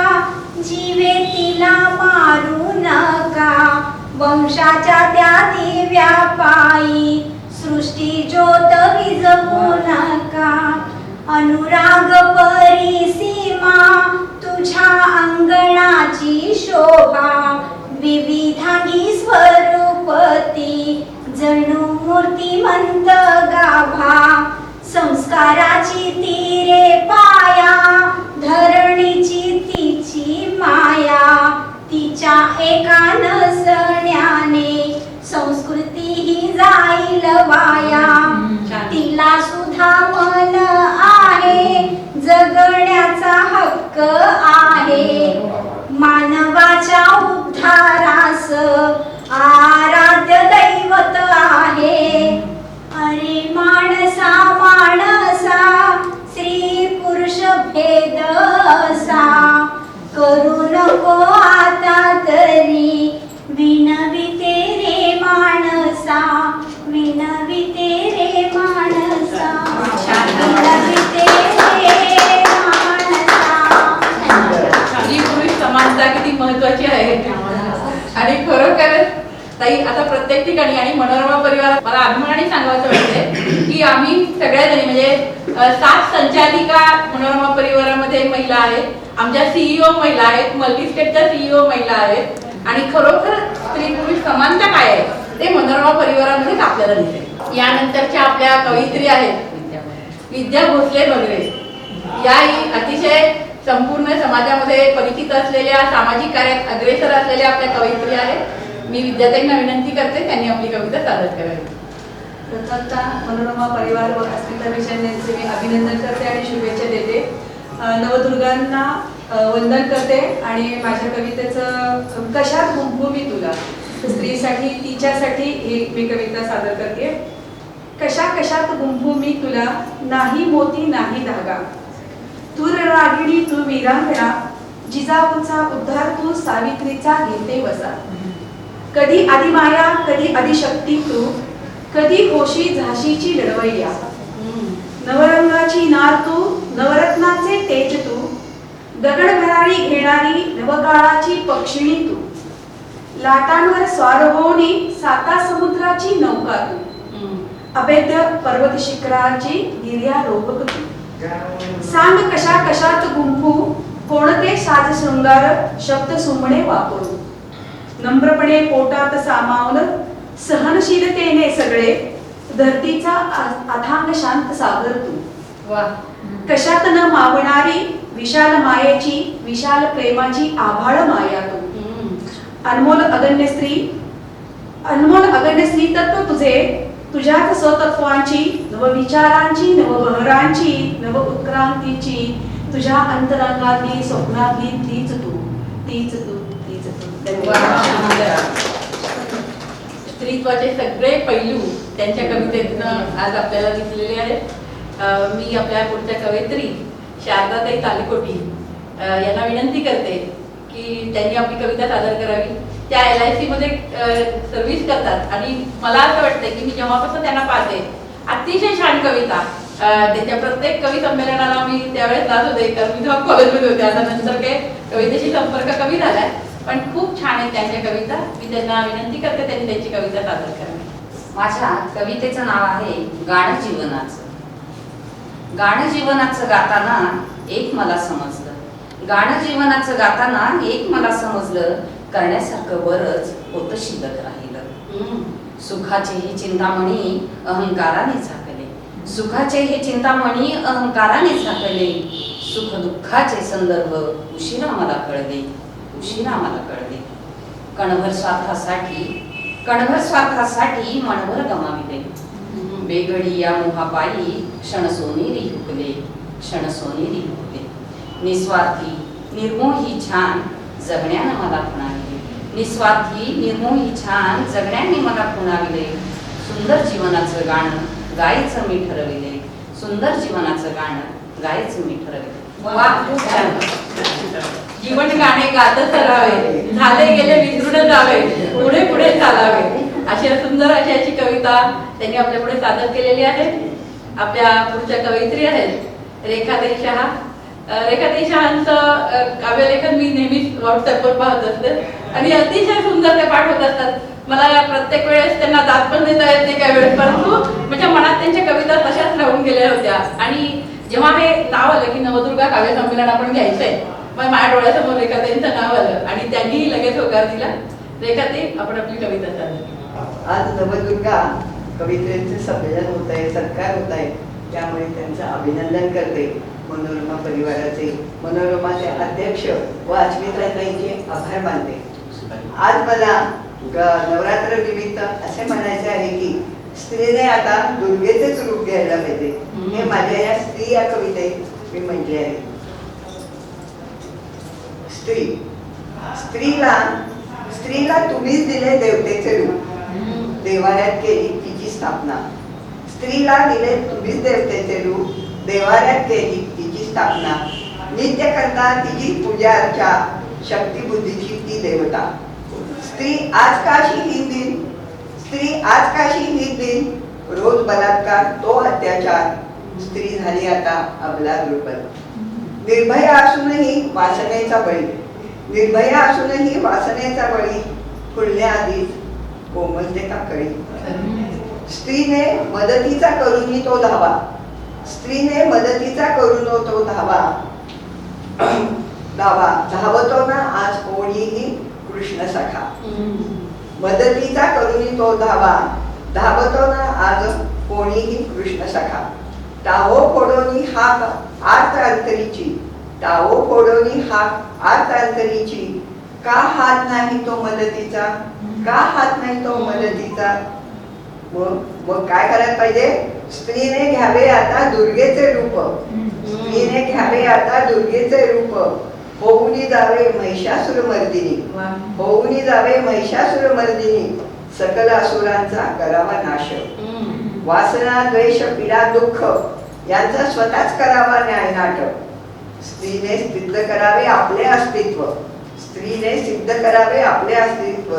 जीवे तिला मारू नका, वंशाच्या त्या दिव्या पायी सृष्टी ज्योत विझवू नका. अनुराग परिसीमा तुझ्या अंगणाची शोभा, विविधांगी स्वरूपती जणू मूर्तिमंत गाभा. संस्काराची तीरे पाया, धरणीची तिची माया, तिच्या एका नसण्याने संस्कृती ही जाईल वाया. तिला सुद्धा मन आहे, जगण्याचा हक्क आहे, मानवाच्या उद्धारास आराध्य दैवत आहे. अरे माणसा माणसा स्त्री पुरुष भेद असा, करू नको आता तरी विनविते रे माणसा. विनविते रे माणसा, विनविते रे माणसा. स्त्री पुरुष समानता किती महत्वाची आहे आणि खरोखरच ताई आता प्रत्येक ठिकाणी आणि मनोरमा परिवारात मला अभिमानाने सांगायचं वाटतंय की आम्ही सगळ्याजणी म्हणजे 7 संचालिका मनोरमा परिवारामध्ये महिला आहेत, आमच्या सीईओ महिला आहेत, मल्टी स्टेटच्या सीईओ महिला आहेत आणि खरोखर स्त्री पुरुष समानता काय आहे ते मनोरमा परिवारामध्येच आपल्याला दिसते. यानंतरच्या आपल्या कवयित्री आहेत विद्या भोसले बगरे. याही अतिशय संपूर्ण समाजामध्ये परिचित असलेल्या, सामाजिक कार्यात अग्रेसर असलेल्या आपल्या कवयित्री आहेत. मी विद्याताईंना विनंती करते त्यांनी आपली कविता सादर करावी. प्रथमतः मनोरमा परिवार व अस्मिता विजयन यांचे मी अभिनंदन करते आणि शुभेच्छा देते. नवदुर्गांना वंदन करते आणि माझ्या कवितेचं कशात गुंफू मी तुला, स्त्रीसाठी तिच्यासाठी ही मी कविता सादर करते. कशात गुंफू मी तुला, नाही मोती नाही धागा, तू रागिणी तू वीरांगणा, जिजाऊचा उद्धार तू सावित्रीचा घेते वसा. कधी आदिमाया कधी आदिशक्ती तू, कधी होशी झाशीची लढवय्या. नवरंगाची नार तू, नवरत्नाचे तेज तू, गगनभरारी घेणारी नवकाळाची पक्षिणी तू. लाटांवर स्वार होणी साता समुद्राची नौका तू, अभेद्य पर्वत शिखराची गिर्यारोहक तू. सांग कशात गुंफू, कोणते साज शृंगार शब्द सुमणे वापरू. नम्रपणे पोटात सामावून सहनशीलतेने सगळे, धरतीचा अथांग शांत सागर तू. वा. कशात न मावणारी विशाल मायेची विशाल प्रेमाची आभाळ माया तू अनमोल अगण्य स्त्री तत्व तुझे तुझ्याच स्वतत्वांची नवविचारांची नवबहरांची नव उत्क्रांतीची तुझ्या अंतरंगातली स्वप्नातली तीच तू तीच तू तीच तू धन्यवाद. स्त्रीत्वाचे सगळे पैलू त्यांच्या कवितेतनं आज आपल्याला दिसलेले आहेत. मी आपल्या पुढच्या कवयित्री शारदाताई तालीकोटी यांना विनंती करते की त्यांनी आपली कविता सादर करावी. त्या LIC मध्ये सर्व्हिस करतात आणि मला असं वाटतं की मी जेव्हापासून त्यांना पाहते अतिशय छान कविता. त्यांच्या प्रत्येक कवी संमेलनाला मी त्यावेळेस जात होते कारण मी जेव्हा कॉलेजमध्ये होते. आता नंतर काय कवितेशी संपर्क कमी झालाय पण खूप छान आहे त्यांच्या कविता. मी त्यांना विनंती करते त्यांनी त्यांची कविता सादर करावी. माझ्या कवितेचं नाव आहे गाणं जीवनाचं. गाणं जीवनाचं गाताना एक मला समजलं, गाणं जीवनाचं गाताना एक मला समजलं, करण्यासारखं बरंच होतं शिल्लक राहिलं. सुखाचे हे चिंतामणी अहंकाराने झाकले, सुखाचे हे चिंतामणी अहंकाराने झाकले, सुख दुःखाचे संदर्भ उशिरा मला कळले, उशिरा मला कळले. कणभर स्वार्थासाठी मनभर गमाविले, बेघडी या मोहापायी क्षण सोनेरी हुकले, क्षण सोनेरी हुकले. निस्वार्थी निर्मोही छान जगण्यानं मला खुणाविले, निस्वार्थी निर्मोही छान जगण्याने मला खुणाविले. सुंदर जीवनाचं गाणं गायचं मी ठरविले, सुंदर जीवनाचं गाणं गायचं मी ठरविले. वा, खूप छान. जीवन गाणे गातच राहावे, झाले गेले विसरून जावे, पुढे पुढे चालावे. अशा सुंदर अशी कविता त्यांनी आपल्या पुढे सादर केलेली आहे. आपल्या पुढच्या कवयित्री आहेत रेखाताई शहा. रेखाताई शहांचं काव्यलेखन मी नेहमीच व्हॉट्सअपवर पाहत असते आणि अतिशय सुंदर ते पाठवत असतात. मला प्रत्येक वेळेस त्यांना दाद पण देता येत नाही काही वेळेस, परंतु माझ्या मनात त्यांच्या कविता तशाच राहून गेल्या होत्या. आणि जेव्हा हे नाव आलं की नवदुर्गा काव्य संमेलन आपण घ्यायचंय, मग माझ्या डोळ्यासमोर रेखाताईंचं नाव आलं आणि त्यांनीही लगेच होकार दिला. रेखाताई, आपण आपली कविता सादर. आज नवदुर्गा कवितेचे संमेलन होत आहे, सत्कार होत आहे, त्यामुळे त्यांचं अभिनंदन करते. मनोरमा परिवाराचे, मनोरमाचे अध्यक्ष व अस्मिताताईंचे आभार मानते. आज मला नवरात्र निमित्त असे म्हणायचे आहे की स्त्रीने आता दुर्गेचेच रूप घ्यायला पाहिजे. हे माझ्या या स्त्री या कवितेत मी म्हटले आहे. स्त्रीला तुम्हीच दिले देवतेचे रूप, देवाऱ्यात केली तिची स्थापना. स्त्रीला दिले तुम्हीच देवतेचे रूप, देवाऱ्यात केली तिची स्थापना. नित्य करता तिची पूजा अर्चा, शक्ती बुद्धीची ती देवता. स्त्री आज काशी हिंद दिन, स्त्री आज काशी हिंद दिन, रोज बलात्कार तो अत्याचार. स्त्री झाली आता अबला दुर्बल. निर्भय असूनही वासनेचा बळी, निर्भय असूनही वासनेचा बळी, फुलण्याआधीच कोमलते कळी. स्त्रीने मदतीचा करूनही तो धावा, स्त्रीने मदतीचा करून तो धावा. धावतो ना आज कोणीही कृष्ण सखा. मदतीचा करूनही तो धावा, धावतो ना आज कोणीही कृष्ण सखा. टावो फोडोनी हाक आर्त अंतरीची, टावो फोडोनी हाक आर्त अंतरीची. का हात नाही तो मदतीचा, का हात नाही तो मदतीचा. मग काय करायला पाहिजे? स्त्रीने घ्यावे आता दुर्गेचे रूप, स्त्रीने घ्यावे आता दुर्गेचे रूप. होऊनी जावे महिषासुर मर्दिनी, होऊनी जावे महिषासुर मर्दिनी. सकल असुरांचा करावा नाश. वासना द्वेष पीडा दुःख यांचा स्वतःच करावा न्यायनाट. स्त्रीने सिद्ध करावे आपले अस्तित्व, स्त्रीने सिद्ध करावे आपले अस्तित्व.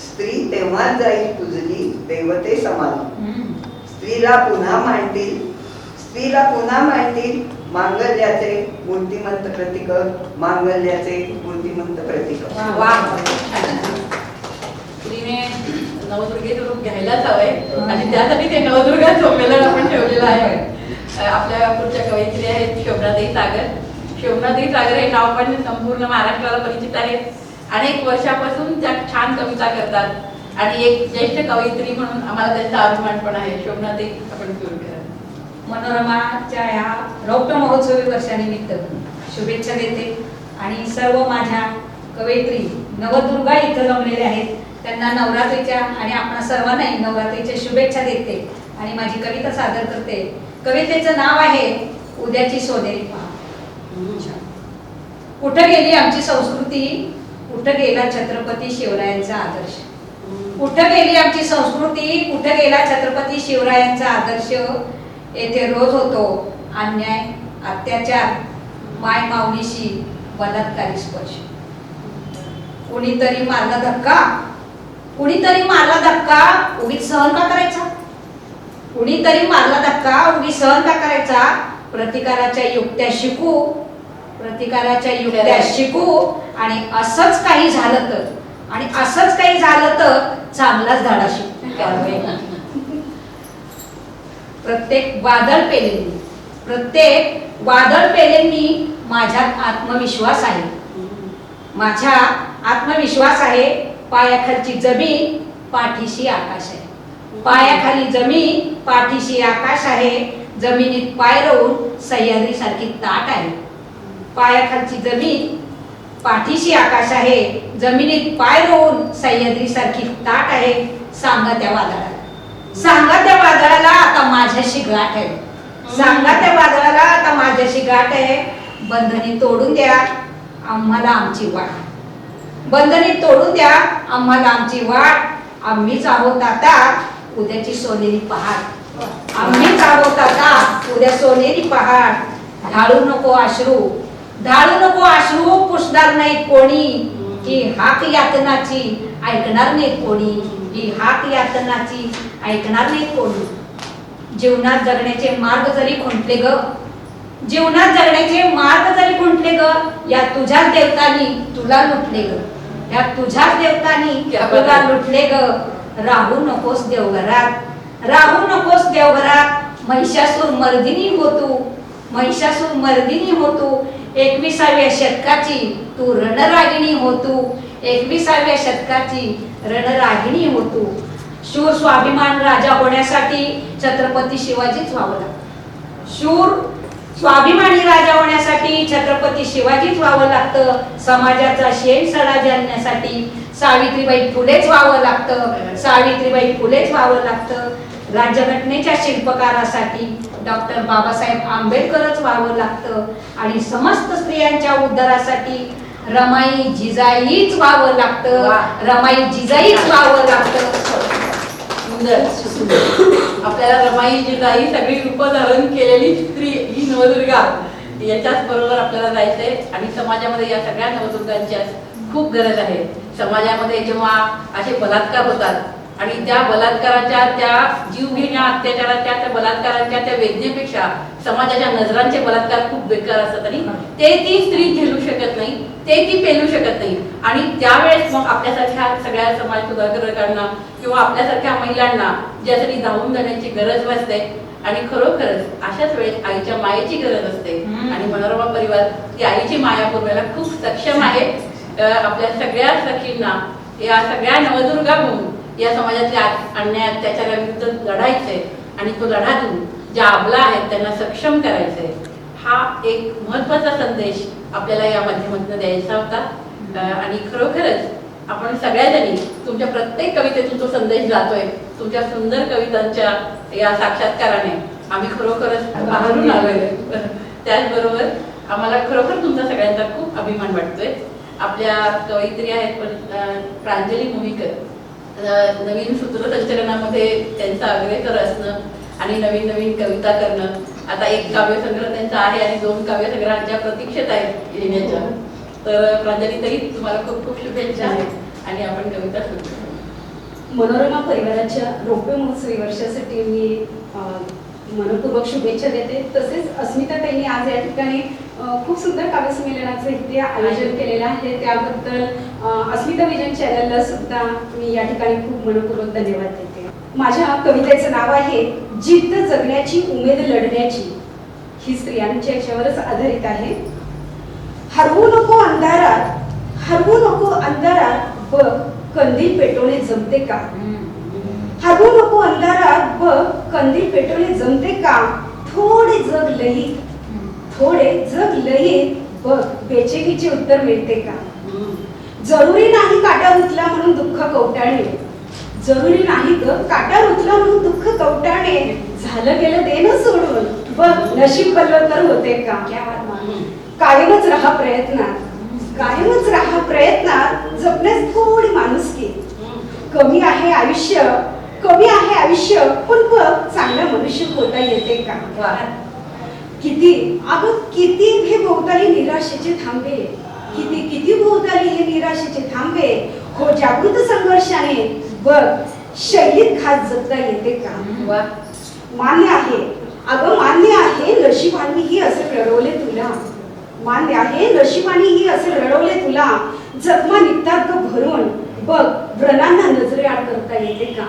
स्त्री तेव्हा जाईल तुझी देवते समान. स्त्रीला पुन्हा मांडतील, स्त्रीला पुन्हा मांडतील मांगल्याचे मूर्तिमंत प्रतीक, मांगल्याचे मूर्तिमंत प्रतीक. स्त्रीने नवदुर्गेचं रूप घ्यायलाच हवंय आणि त्यासाठी ते नवदुर्गा संमेलन आपण ठेवलेलं आहे. आपल्या पुढच्या कवयित्री आहेत शोभनाताई सागर. शोभनाताई सागर हे नाव पण संपूर्ण महाराष्ट्राला परिचित आहे. अनेक वर्षापासून त्या छान कविता करतात आणि एक ज्येष्ठ कवयित्री म्हणून आम्हाला त्यांचा अभिमान पण आहे. शोभनाताई, आपण सुरू करा. मनोरमाच्या ह्या रौप्य महोत्सवी वर्षानिमित्त शुभेच्छा देते आणि सर्व माझ्या कवयित्री नवदुर्गा इथं जमलेल्या आहेत त्यांना नवरात्रीच्या आणि आपणा सर्वांनाही नवरात्रीच्या शुभेच्छा देते आणि माझी कविता सादर करते. कवितेचं नाव आहे उद्याची सोनेरी पहाट. कुठं गेली आमची संस्कृती, कुठं गेला छत्रपती शिवरायांचा आदर्श. कुठं गेली आमची संस्कृती, कुठं गेला छत्रपती शिवरायांचा आदर्श. येथे रोज होतो अन्याय अत्याचार, माय माऊलीशी बलात्कारी स्पर्श. कुणीतरी मारला धक्का, कुणीतरी मारला धक्का, उगीच सहन का करायचा. कुणीतरी मारला धक्का, उगीच सहन का करायचा. प्रतिकाराच्या युक्त्या शिकू, प्रतिकाराच्या युक्त्या शिकू आणि असंच काही झालं तर, आणि असंच काही झालं तर चांगलाच धडा शिकू. प्रत्येक वादळ पेलेंनी माझ्यात आत्मविश्वास आहे. माझ्या आत्मविश्वास आहे. पायाखालची जमीन पाठीशी आकाश आहे. पायाखाली जमीन पाठीशी आकाश आहे. जमिनीत पाय रोवून सह्याद्री सारखी ताट आहे. पायाखालची जमीन पाठीशी आकाश आहे. जमिनीत पाय रोवून सह्याद्री सारखी ताट आहे. सांगा त्या वादळाला, सांगा त्या वादळाला आता माझ्याशी गाठ आहे. सांगा त्या वादळाला आता माझ्याशी गाठ आहे. बंधने तोडून द्या आम्हाला आमची वाट. बंधने तोडून द्या आम्हाला आमची वाट. आम्हीच आहोत आता उद्याची सोनेरी पहाट. आम्हीच आहोत आता उद्या सोनेरी पहाट. ढाळू नको अश्रू, ढाळू नको अश्रू, पुसणार नाही कोणी. ही हाक यातनाची ऐकणार नाही कोणी. ही हाक यातनाची ऐकणार नाही कोणी. जीवनात जगण्याचे मार्ग जरी खुंटले ग, जीवनात जगण्याचे मार्ग जरी खुंटले ग, या तुझ्याच देवतानी तुला लुटले ग. या तुझ्याच देवतानी तुला लुटले ग. राहू नकोस देवघरात, राहू नकोस देवघरात. महिषासूर मर्दिनी हो तू, महिषासूर मर्दिनी हो तू. 21व्या शतकाची तू रणरागिणी हो तू. 21व्या शतकाची रणरागिणी हो तू. शूर स्वाभिमान राजा होण्यासाठी छत्रपती शिवाजीच व्हावं लागतं. शूर स्वाभिमानी राजा होण्यासाठी छत्रपती शिवाजीच व्हावं लागतं. समाजाचा शेणसडा जाणण्यासाठी सावित्रीबाई फुलेच व्हावं लागतं. सावित्रीबाई फुलेच व्हावं लागतं. राज्यघटनेच्या शिल्पकारासाठी डॉक्टर बाबासाहेब आंबेडकरच व्हावं लागतं. आणि समस्त स्त्रियांच्या उद्धारासाठी रमाई जिजाईच व्हावं लागतं. रमाई जिजाईच व्हावं लागतं. आपल्याला रमाई जिजाई सगळी रूपं धारण केलेली स्त्री ही नवदुर्गा, याच्याच बरोबर आपल्याला जायचंय. आणि समाजामध्ये या सगळ्या नवदुर्गांची खूप गरज आहे. समाजामध्ये जेव्हा असे बलात्कार होतात आणि त्या बलात्काराच्या, त्या जीवघेण्या अत्याचाराच्या, त्या बलात्काराच्या, त्या वेदनेपेक्षा समाजाच्या नजरांचे बलात्कार खूप बेकार असतात आणि ते ती स्त्री झेलू शकत नाही, ते ती पेलू शकत नाही. आणि त्यावेळेस मग आपल्यासारख्या सगळ्या समाज सुधारकांना किंवा आपल्यासारख्या महिलांना ज्यासाठी धावून जाण्याची गरज भासते. आणि खरोखरच अशाच वेळेस आईच्या मायेची गरज असते. आणि मनोरमा परिवार ती आईची माया पुरवायला खूप सक्षम आहे. आपल्या सगळ्या सखींना, या सगळ्या नवदुर्गा होऊन या समाजातल्या अन्याय अत्याचाराविरुद्ध लढायचंय आणि तो लढा देऊन ज्या अबला आहेत त्यांना सक्षम करायचंय. हा एक महत्वाचा संदेश आपल्याला या माध्यमातून द्यायचा होता. आणि खरोखरच आपण सगळ्याजणी तुमच्या प्रत्येक कवितेतून तो संदेश जातोय. तुमच्या सुंदर कवितांच्या या साक्षात्काराने आम्ही खरोखरच भारून आलोय. त्याचबरोबर आम्हाला खरोखर तुमचा सगळ्यांचा खूप अभिमान वाटतोय. आपल्या कवयित्री आहेत प्रांजली मोहीकर, नवीन सूत्रसंचलनामध्ये त्यांचा अग्रेसर असणं आणि नवीन नवीन कविता करणं. आता एक काव्यसंग्रह त्यांचा आहे आणि 2 काव्यसंग्रहांच्या प्रतीक्षेत आहेत लिहिण्याच्या. तर प्रांजली ताई, तुम्हाला खूप खूप शुभेच्छा आणि आपण कविता सुरू करू. मनोरमा परिवाराच्या रौप्य महोत्सवी वर्षासाठी मी मनपूर्वक शुभेच्छा देते. तसेच अस्मिताताईंनी आज या ठिकाणी खूप सुंदर काव्यसंमेलनाचं इथे आयोजन केलेलं आहे. त्याबद्दल अस्मिता विजन चॅनलला सुद्धा मी या ठिकाणी खूप मनपूर्वक धन्यवाद देते. माझ्या कवितेचं नाव आहे जिद्द जगण्याची, उमेद लढण्याची. ही स्त्रियांच्या याच्यावरच आधारित आहे. हरवू नको अंधारात, हरवू नको अंधारात, बघ कंदील पेटवणे जमते का. हरवू नको अंधारात, बघ कंदील पेटवणे जमते का. थोडे जग लयीत, थोडे जग लयीत, बघ बेचैनीचे उत्तर मिळते का? जरुरी नाही काटा रुतला म्हणून दुःख कवटाळणे, जरुरी नाही ग काटा रुतला म्हणून दुःख कवटाळणे, झालं गेलं दे न सोडून, बघ नशीब बदल तर होते का? कायमच राहा प्रयत्नात, कायमच राहा प्रयत्नात, जपण्यास थोडी माणुसकी. कमी आहे आयुष्य, कमी आहे आयुष्य, पण बघ चांगला मनुष्य होता येते का? किती अगं किती हे भोवताली निराशेचे थांबे, किती किती भोवताली हे निराशेचे थांबे, हो जागृत संघर्षाने बघ शैलीत खास जगता येते का? मान्य आहे अगं मान्य आहे, नशिबाने ही असे रडवले तुला, मान्य आहे नशिबाने ही असे रडवले तुला, जखमा निघतात ग भरून, बघ व्रणांना नजरेआड करता येते का?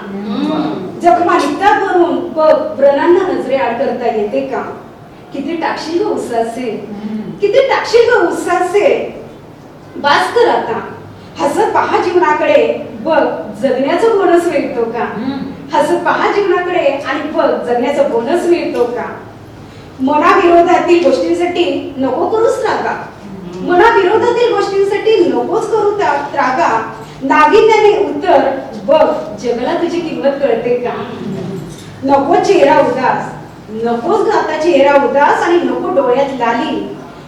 जखमा निघतात भरून, बघ व्रणांना नजरेआड करता येते का? किती टाकशील ग उसासे, किती टाकशील ग उसासे, बास कर आता, हसत पहा जीवनाकडे, बघ जगण्याचा बोनस मिळतो का? हसत पहा जीवनाकडे आणि बघ जगण्याचा बोनस मिळतो का? मनाविरोधातील गोष्टींसाठी नको करूच रागा, मनाविरोधातील गोष्टींसाठी नकोच करू त्रागा, नागिन्याने उत्तर बघ जगाला तुझी किंमत कळते का? नको चेहरा उदास, नकोच गाता चेहरा उदास आणि नको डोळ्यात लाली,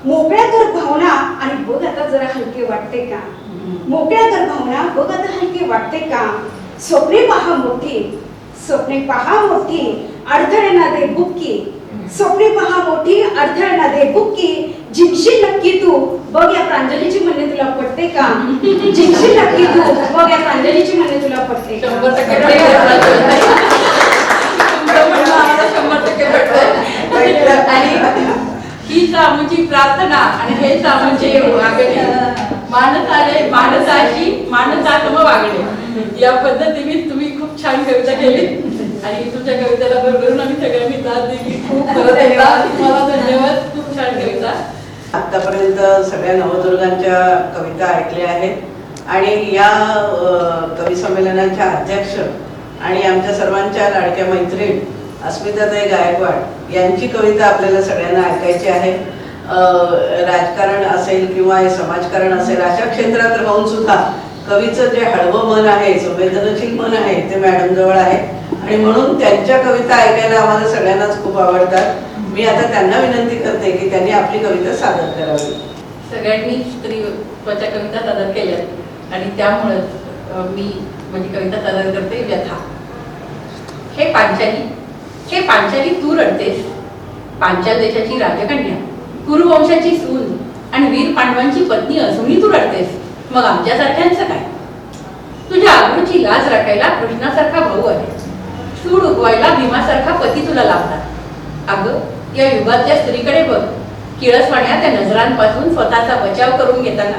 मोकळ्या कर भावना आणि बघ आता जरा हलके वाटते का? मोकळ्या कर भावना बघ आता हलके वाटते का? स्वप्ने पहा मोठी, स्वप्ने पहा मोठी, अडथळ्यांना दे बुक्की, स्वप्ने पहा मोठी, अडथळ्यांना दे बुक्की, जिंकशील नक्की तू, बघ या प्रांजलीची म्हणणे तुला पटते का? जिंकशील नक्की तू, बघ या प्रांजलीची म्हणणे तुला पटते का? 100% पटतंय. आणि हीच आमची प्रार्थना आणि हेच आमचे वागणे, माणसाले माणसाशी माणसासम वागणे, या पद्धतीने तुम्ही खूप छान कविता केली आणि तुमच्या कवितेला भरभरून आम्ही सगळ्यांनी दाद दिली. खूप तुम्हाला धन्यवाद. खूप छान कविता. आतापर्यंत सगळ्या नवदुर्गांच्या कविता ऐकल्या आहेत आणि या कवी संमेलनाच्या अध्यक्ष आणि आमच्या सर्वांच्या लाडक्या मैत्रीण अस्मिताताई गायकवाड यांची कविता आपल्याला सगळ्यांना ऐकायची आहे. राजकारण असेल किंवा समाजकारण असेल अशा क्षेत्रात राहून सुद्धा कवीचं जे हळवं मन आहे, संवेदनशील मन आहे ते मॅडम जवळ आहे आणि म्हणून त्यांच्या कविता ऐकायला आम्हाला सगळ्यांनाच खूप आवडतात. मी आता त्यांना विनंती करते की त्यांनी आपली कविता सादर करावी. सगळ्यांनी स्त्रीत्वाच्या कविता सादर केल्यात आणि त्यामुळेच मी माझी कविता सादर करते. व्यथा. हे पांचाली तू रडतेस, पांचाल देशाची राजकन्या, कुरुवंशाची सून आणि वीर पांडवांची पत्नी असूनही तू रडतेस, मग आमच्यासारख्यांचं काय? तुझ्या आबरूची लाज राखायला कृष्णासारखा भाऊ आहे, सूड उगवायला भीमासारखा पती तुला लाभतात. अगं या युगातल्या स्त्रीकडे बघ, किळसवाण्या त्या नजरांपासून स्वतःचा बचाव करून घेताना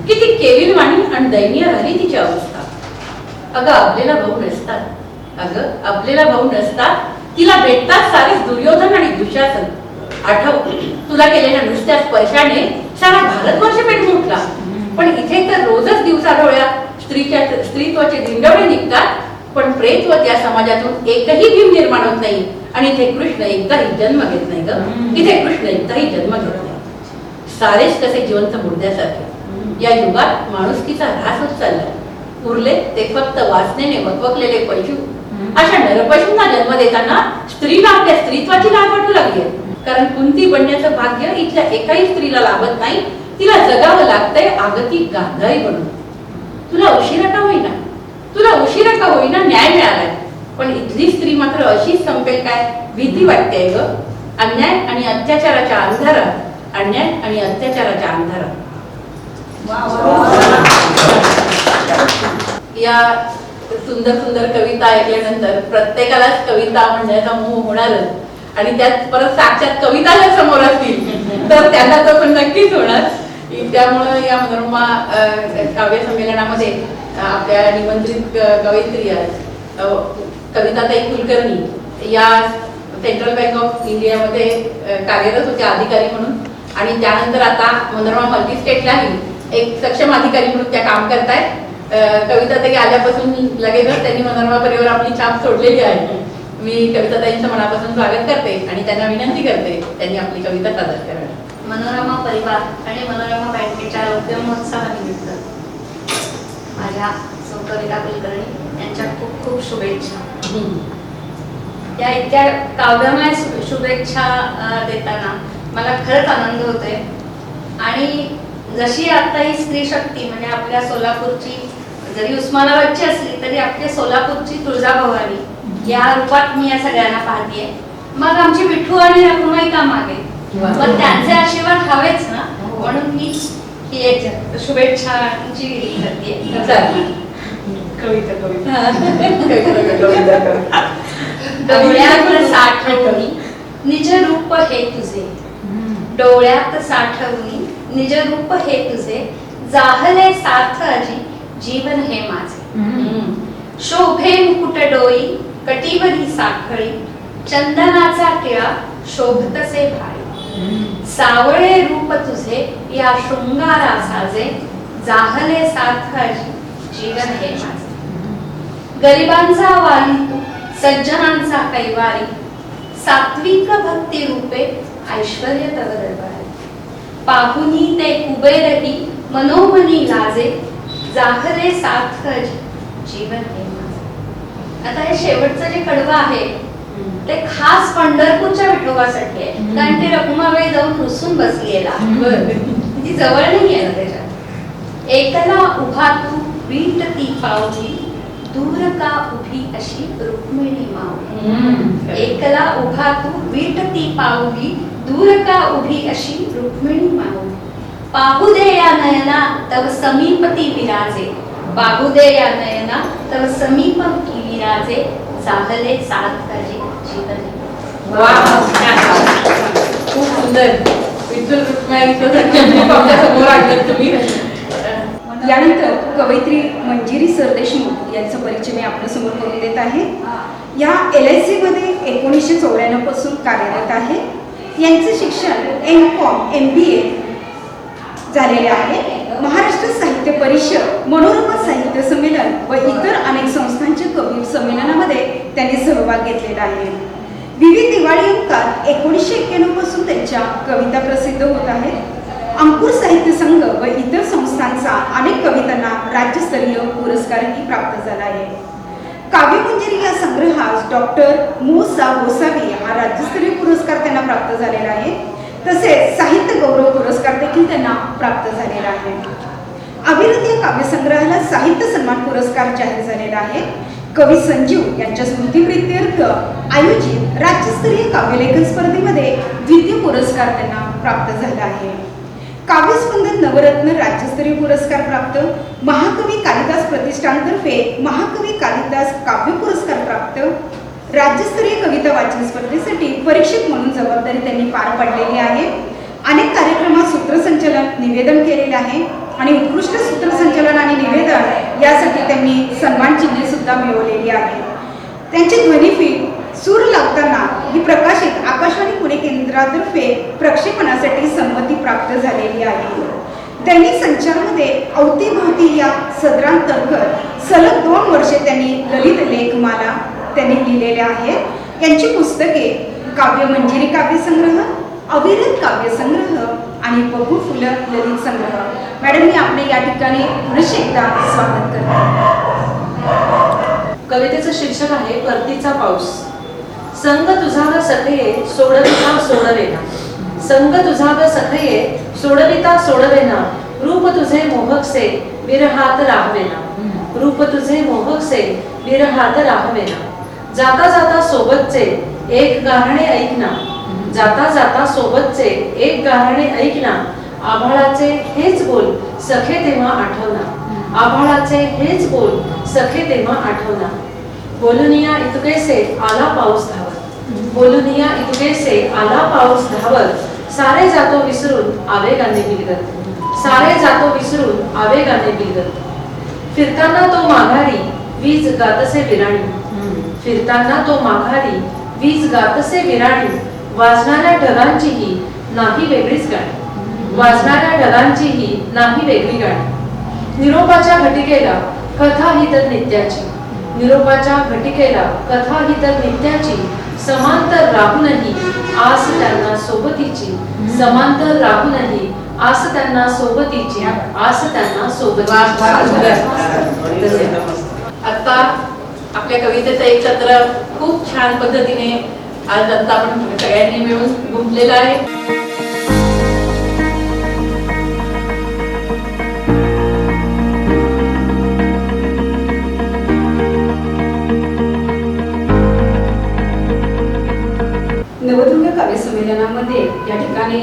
किती केविलवाणी आणि दयनीय झाली तिची अवस्था. अगं आपल्याला भाऊ नसतात, तिला भेटतात सारेच दुर्योधन आणि दुःशासन. आठव, तुला केलेल्या नुसत्या स्पर्शाने सारा भारतवर्ष पेटून उठला. पण इथे तर रोजच दिवसाढोळ्या स्त्रीत्वाचे दिंडवडे निघतात, पण प्रेत व त्या समाजातून एकही भीम निर्माण होत नाही आणि इथे कृष्ण एकदाही जन्म घेत नाही ग. इथे कृष्ण एकदाही जन्म घेत नाही. सारेच कसे जिवंत मुर्द्यासारखे. या युगात माणुसकीचा ऱ्हास होत चालला. उरले ते फक्त वासनेने वकवकलेले पशु. अशा नरपशूंना जन्म देताना स्त्रीला आपल्या स्त्रीत्वाची लाभ वाटू लागली आहे. कारण कुंती बनण्याचं भाग्य इथल्या एकाही स्त्रीला लाभत नाही. तिला जगावं लागतंय आगतिक गांधारी बनून. तुला उशिरा का होईना न्याय मिळालाय, पण इथली स्त्री मात्र अशीच संपेल काय भीती वाटते ग. अन्याय आणि अत्याचाराच्या अंधारात. या सुंदर सुंदर कविता ऐकल्यानंतर प्रत्येकालाच कविता म्हणण्याचा मोह होणारच आणि त्यात परत साक्षात कविता जर समोर असतील तर त्यांना तो पण नक्कीच होणार. त्यामुळं या मनोरमा काव्य संमेलनामध्ये आपल्या निमंत्रित कवयित्री कविताताई कुलकर्णी या सेंट्रल बँक ऑफ इंडियामध्ये कार्यरत होत्या अधिकारी म्हणून आणि त्यानंतर आता मनोरमा मल्टी स्टेटलाही एक सक्षम अधिकारी म्हणून त्या काम करतायत. कविताताई आल्यापासून लगेचच त्यांनी मनोरमा परिवार आपली छाप सोडलेली आहे. मी कविताताईंचं मनापासून स्वागत करते आणि त्यांना विनंती करते त्यांनी आपली कविता सादर करावी. मनोरमा परिवार आणि मनोरमा बँकेच्या रौप्य महोत्सवानिमित्त माझ्या सौ कविता कुलकर्णी यांच्या खूप खूप शुभेच्छा. या इतक्या काव्यमय शुभेच्छा देताना मला खरंच आनंद होतोय. आणि जशी आता ही स्त्री शक्ती म्हणजे आपल्या सोलापूरची जरी उस्मानाबादची असली तरी आपल्या सोलापूरची तुळजाभवानी या रूपात मी या सगळ्यांना पाहतेय. मग आमची विठू आणि रखुमाई का मागे, पण त्यांचे आशीर्वाद हवेच ना, म्हणून मी ही एक शुभेच्छांची करते. डोळ्यात साठवणी निज रूप हे तुझे, डोळ्यात साठवणी निज रूप हे तुझे, जाहले सार्थ अजी जीवन हे माझे. शोभे मुकुट डोई कटिवरी साखळी, चंदनाचा टिळा शोभतसे भाळी. सावळे रूप तुझे या शृंगारा साजे, जाहले सार्थ अजी जीवन हे माझे. गरिबांचा वाली तू सज्जनांचा कैवारी, सात्विक भक्ती रूपे ऐश्वर्य तव दरबारी. पाहुनी ते कुबेरही मनोमनी लाजे, जाहले सार्थ अजी जीवन हे माझे. आता हे शेवटचं जे कडवं आहे ते खास पंढरपूरच्या विठोबासाठी आहे, कारण ती रखुमाबाई जाऊन रुसून बसलेला ती जवळ नाही आहे ना त्याच्यात. एकला उभा तू वीट ती पावली, दूर का उभी अशी रुक्मिणी माऊली. एकला उभा तू वीट ती पावली, दूर का उभी अशी रुक्मिणी माऊली. पाहू दे या नयना तव समीपती विराजे, पाहू दे या नयना तव समीपती विराजे, जाहले सार्थकाचे जीवन. खूप सुंदर. विठ्ठल रुक्मिणी आपल्या समोर आणलं तुम्ही. यानंतर कवयित्री मंजिरी सरदेशमुख यांचा परिचय मी आपल्या समोर करून देत आहे. या LIC मध्ये 1994 पासून कार्यरत आहे. यांचे शिक्षण M.Com MBA झालेले आहे. महाराष्ट्र साहित्य परिषद, मनोरमा साहित्य संमेलन व इतर अनेक संस्थांच्या कवी संमेलनामध्ये त्यांनी सहभाग घेतलेला आहे. विविध दिवाळी अंकात 1991 पासून त्यांच्या कविता प्रसिद्ध होत आहेत. अंकुर साहित्य संघ व इतर संस्थांचा अनेक कवितांना राज्यस्तरीय पुरस्कारही प्राप्त झाला आहे. काव्यमंजरी या संग्रहास डॉक्टर मो. सा. गोसावी हा राज्यस्तरीय पुरस्कार त्यांना प्राप्त झालेला आहे. तसेच साहित्य गौरव पुरस्कार देखील त्यांना प्राप्त झालेला आहे. अभिरथ या काव्यसंग्रहाला साहित्य सन्मान पुरस्कार जाहीर झालेला आहे. कवी संजीव यांच्या स्मृतिप्रित्यर्थ आयोजित राज्यस्तरीय काव्यलेखन स्पर्धेमध्ये द्वितीय पुरस्कार त्यांना प्राप्त झाला आहे. काव्यस्पंदन नवरत्न राज्यस्तरीय पुरस्कार प्राप्त, महाकवी कालिदास प्रतिष्ठानतर्फे महाकवी कालिदास काव्य पुरस्कार प्राप्त, राज्यस्तरीय कविता वाचन स्पर्धेसाठी परीक्षक म्हणून जबाबदारी त्यांनी पार पाडलेली आहे. अनेक कार्यक्रमात सूत्रसंचलन निवेदन केलेले आहे आणि उत्कृष्ट सूत्रसंचलन आणि निवेदन यासाठी त्यांनी सन्मान चिन्हे सुद्धा मिळवलेली आहे. त्यांची ध्वनिफीत सूर लावताना ही प्रकाशित आकाशवाणी पुणे केंद्रातर्फे प्रक्षेपणासाठी संमती प्राप्त झालेली आहे. दैनिक संचारमध्ये अवतीभोवती या सदरांतर्गत सलग 2 वर्षे त्यांनी ललित लेखमाला त्यांनी लिहिलेल्या आहेत. यांची पुस्तके काव्यमंजिरी काव्यसंग्रह, अविरत काव्यसंग्रह आणि बहू फुलं ललित संग्रह. मॅडम, मी आपले या ठिकाणी पुनश्च एकदा स्वागत करते. कवितेचं शीर्षक आहे परतीचा पाऊस. संग तुझा ग सखये सोडविता सोडवेना, संग तुझा ग सखये सोडविता सोडवेना, रूप तुझे मोहकसे विरहात राहवेना, रूप तुझे मोहकसे विरहात राहवेना. जाता जाता सोबतचे एक गाणे ऐकना, जाता जाता सोबतचे एक गाणे ऐकना, आभाळाचे हेच बोल सखे तेव्हा आठवना, आभाळाचे हेच बोल सखे तेव्हा आठवना. बोलुनिया इतकेसे आला पाऊस धावत, बोलुनिया इतकेसे आला पाऊस धावत, सारे जातो विसरून आवेगाने बिलगत, सारे जातो विसरून आवेगाने बिलगत. फिरताना तो माघारी वीज गातसे विराणी, फिरताना तो माघारी वीज गातसे विराणी, वाजणाऱ्या ढगांचीही नाही वेगळीच गाणी, वाजणाऱ्या ढगांचीही नाही वेगळी गाणी. निरोपाच्या घटिकेला कथा ही तर नित्याची, निरोपाच्या घटिकेला कथा ही तर नित्याची, समांतर राहूनही आस त्यांना सोबतीची, समांतर राहूनही आस त्यांना सोबतीची, आस त्यांना सोबतीची. आता आपल्या कवितेचं एक सत्र खूप छान पद्धतीने आज आता आपण सगळ्यांनी मिळून गुंतलेलं आहे. नवदुर्गा काव्य संमेलनामध्ये या ठिकाणी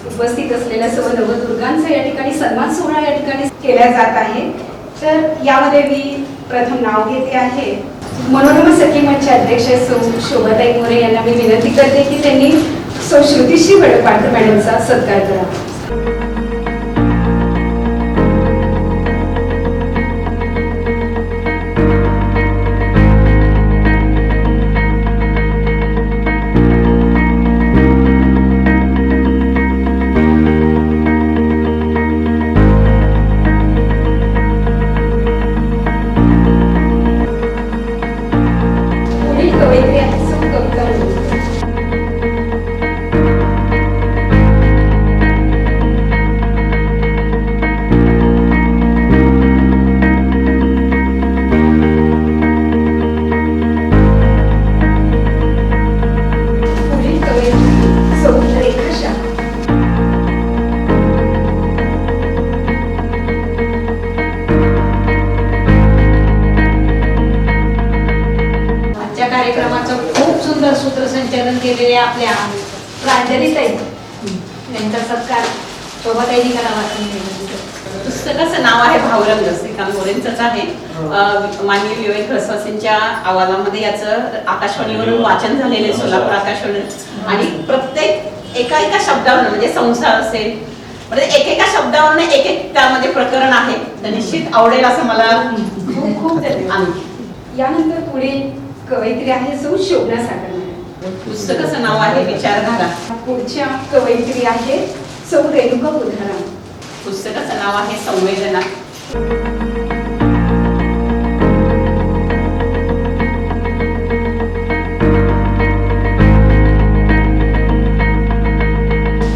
उपस्थित असलेल्या सर्व नवदुर्गांचा या ठिकाणी सन्मान सोहळा या ठिकाणी केला जात आहे. तर यामध्ये मी प्रथम नाव घेते आहे मनोरमा सखी मंचचे अध्यक्ष सौ शोभाताई मोरे यांना मी विनंती करते की त्यांनी सौ श्रुतिश्री पाडकर मॅडमचा सत्कार करावा. पुढील कवयित्री आहे सौ कविता मुंडकर. पुढील कवयित्री सौ रेखा शाह. आजच्या कार्यक्रमाचं खूप सुंदर सूत्रसंचालन केलेले आपल्या प्रांजलीताई यांचा सत्कार शोभाताईंनी करावा असं मी विनंती करते. पुस्तकाचं नाव आहे भावरंग, श्रीकांत मोरेंचंच आहे. माननीय विवेक रसवासींच्या आवाजामध्ये याचं आकाशवाणीवरून वाचन झालेलं आहे, सोलापूर आकाशवाणी. आणि प्रत्येक एका शब्दावर म्हणजे संसार असेल म्हणजे एकेका शब्दावरून एक एक त्यामध्ये प्रकरण आहे. तर निश्चित आवडेल असं मला खूप खूप धन्यवाद. यानंतर पुढील कवयित्री आहे सौ शोभना सागर मॅडम. पुस्तकाचं नाव आहे विचारधारा. पुढच्या कवयित्री आहे सौ रेणुका बुधाराम. पुस्तकाचं नाव आहे संवेदना.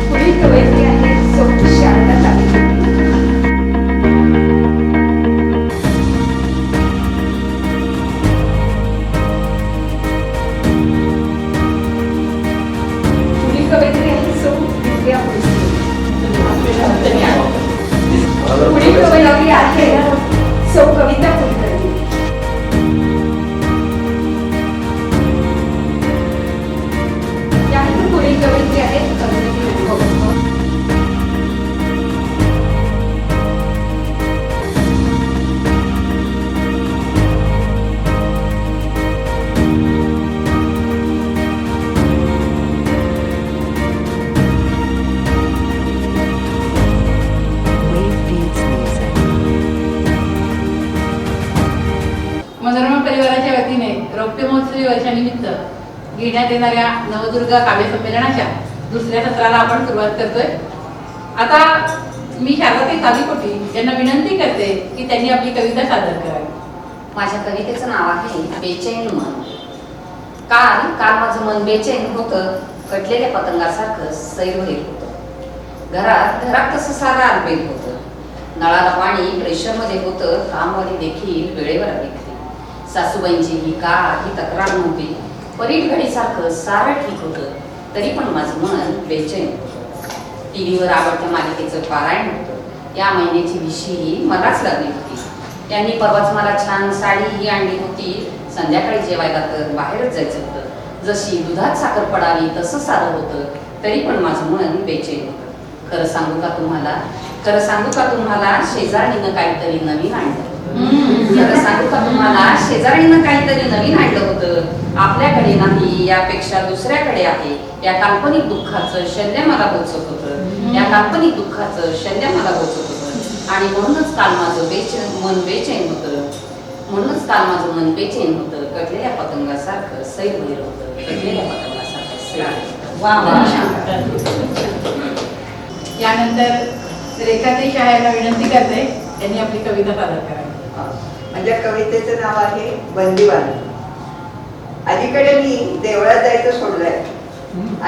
पुढील कवयित्री आहे सौ शारदा ताबेकर. पुढील कवयित्री आहे सौ दिव्या भोसले. पुढील कवयित्री आहे सौ कविता कुलकर्णी. यानंतर पुढील कवयित्री आहेत कवयित्री रंगो. मनोरमा परिवाराच्या वतीने रौप्य महोत्सवी वर्षानिमित्त घेण्यात येणाऱ्या नवदुर्गा काव्य संमेलनाच्या दुसऱ्या सत्राला आपण सुरुवात करतोय. आता मी शारदाताई सालीकोटी यांना विनंती करते की त्यांनी आपली कविता सादर करावी. माझ्या कवितेचं नाव आहे बेचैन मन. काल काल माझं मन बेचैन होतं, कटलेल्या पतंगासारखं सैरभैर होतं. घरात तसं सारं आलबेल होतं. नळाला पाणी प्रेशरमध्ये होतं, कामवाली देखील वेळेवर आली होती. सासूबाईंची ही काही तक्रार नव्हती. परीट घडीसारखं सारं ठीक होतं, तरी पण माझं मन बेचैन होतं. टीव्हीवर आवडत्या मालिकेचं पारायण होतं. या महिन्याची विशीही मलाच लागली होती. त्यांनी परवाच मला छान साडीही आणली होती. संध्याकाळी जेवायला तर बाहेरच जायचं होतं. जशी दुधात साखर पडावी तसं सारं होतं, तरी पण माझं मन बेचैन होतं. खरं सांगू का तुम्हाला शेजारणीनं काहीतरी नवीन आणलं होतं. खरं सांगू का तुम्हाला शेजारणीनं काहीतरी नवीन आणलं होतं. आपल्याकडे नाही, यापेक्षा दुसऱ्याकडे आहे. या काल्पनिक दुःखाचं शल्य मला बोचत होतं. या काल्पनिक दुःखाचं शल्य मला बोचत होतं. आणि म्हणूनच काल माझं मन बेचैन होतं. म्हणूनच काल माझं मन बेचैन होतं. कटलेल्या पतंगासारखं सैरभैर होतं. कटलेल्या पतंगासारखं सैरभैर होतं. वा यानंतर रेखाताई शाह यांना विनंती करते त्यांनी आपली कविता सादर करावी. माझ्या कवितेचं नाव आहे बंदिवान. अलीकडे मी देवळात जायचं सोडलंय.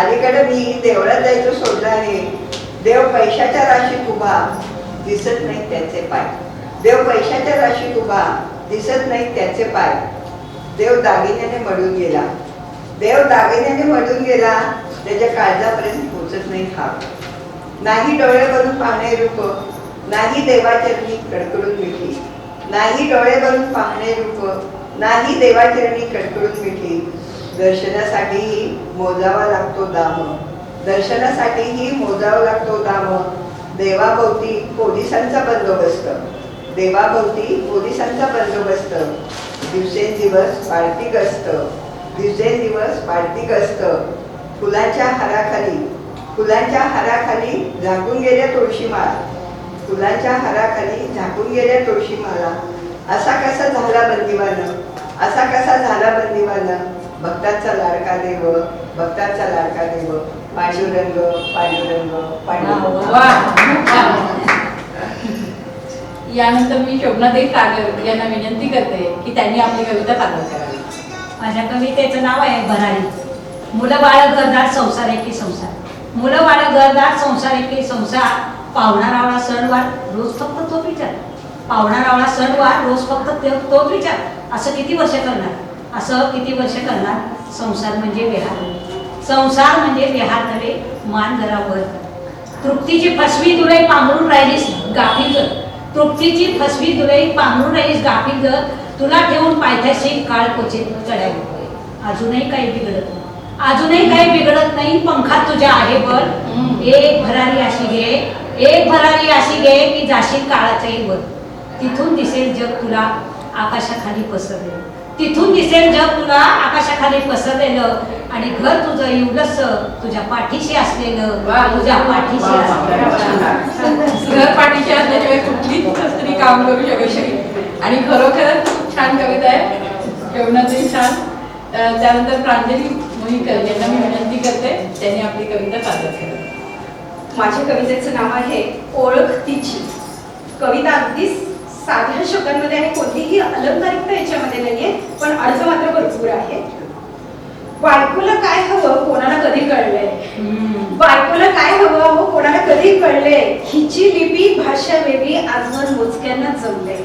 अलीकडे मी देवळात जायचं सोडलं आहे. देव पैशाच्या राशीत उभा, दिसत नाही त्याचे पाय. देव पैशाच्या राशीत उभा, दिसत नाही त्याचे पाय. देव दागिन्याने मडून गेला. देव दागिन्याने मडून गेला, त्याच्या काळजापर्यंत पोचत नाही हात. नाही डोळे भरून पाहणे रूप, नाही देवाचरणी कडकडून मिठी. नाही डोळे भरून पाहणे रूप, नाही देवाचरणी कडकडून मिठी. दर्शनासाठीही मोजावा लागतो दाम. दर्शनासाठीही मोजावा लागतो दाम. देवाभोवती पोलिसांचा बंदोबस्त. देवाभोवती पोलिसांचा बंदोबस्त. दिवसेंदिवस वाढती गस्त. दिवसेंदिवस वाढती गस्त. फुलांच्या हाराखाली, फुलांच्या हाराखाली झाकून गेल्या तुळशीमाळा. फुलांच्या हाराखाली झाकून गेल्या तुळशीमाळा. असा कसा झाला बंदिवान, असा कसा झाला बंदिवान. भक्ताचा लाडका देव, भक्ताचा लाडका देव. पांडुरंग पांडुरंग पांडुरंग. यानंतर मी शोभनाताई सागर यांना विनंती करते की त्यांनी आपली कविता सादर करावी. माझ्या कवितेचं नाव आहे भरारी. मुलं बाळ घरदार संसार एके संसार. मुलं बाळ घरदार संसार एके संसार. पाहुणा रावळा सणवार रोज फक्त तोच विचार. पाहुणा रावळा सणवार रोज फक्त तोच विचार. असं किती वर्ष करणार, असं किती वर्ष करणार. संसार म्हणजे विहार, संसार म्हणजे विहार नव्हे मान जरावर. तृप्तीची फसवी तुला पांघरून राहिलीस गाफील जर. तृप्तीची फसवी तुला पांघरून राहिलीस गाफील जर. तुला ठेवून पायथ्याशी काळ क्वचित चढावी. अजूनही काही बिघडत नाही, अजूनही काही बिघडत नाही. पंखात तुझ्या आहे बल. एक भरारी अशी घे, एक भरारी अशी घे की जाशील काळाच्याही वर. तिथून दिसेल जग तुला आकाशाखाली पसरलेलं. तिथून दिसेल जग तुला आकाशाखाली पसरलेलं. आणि घर तुझं इवलस तुझ्या पाठीशी असलेलं. तुझ्या पाठीशी असलेलं. घर पाठीशी असल्याशिवाय कुठलीच स्त्री काम करू शकत नाही. आणि खरोखरच खूप छान कविता आहे. शोभनाताई छान. त्यानंतर प्रांजली मोहीकर यांना मी विनंती करते त्यांनी आपली कविता सादर करावी. माझ्या कवितेचं नाव आहे ओळख तिची. कविता अगदी साध्या शब्दांमध्ये आहे, कोणतीही अलंकारिकता याच्यामध्ये नाहीये, पण अर्थ मात्र भरपूर आहे. बायकोला काय हवं कोणाला कधी कळलंय. बायकोला काय हवं कोणाला कधी कळलंय. हिची लिपी भाषा वेगळी आजवर मोजक्यांना जमलंय.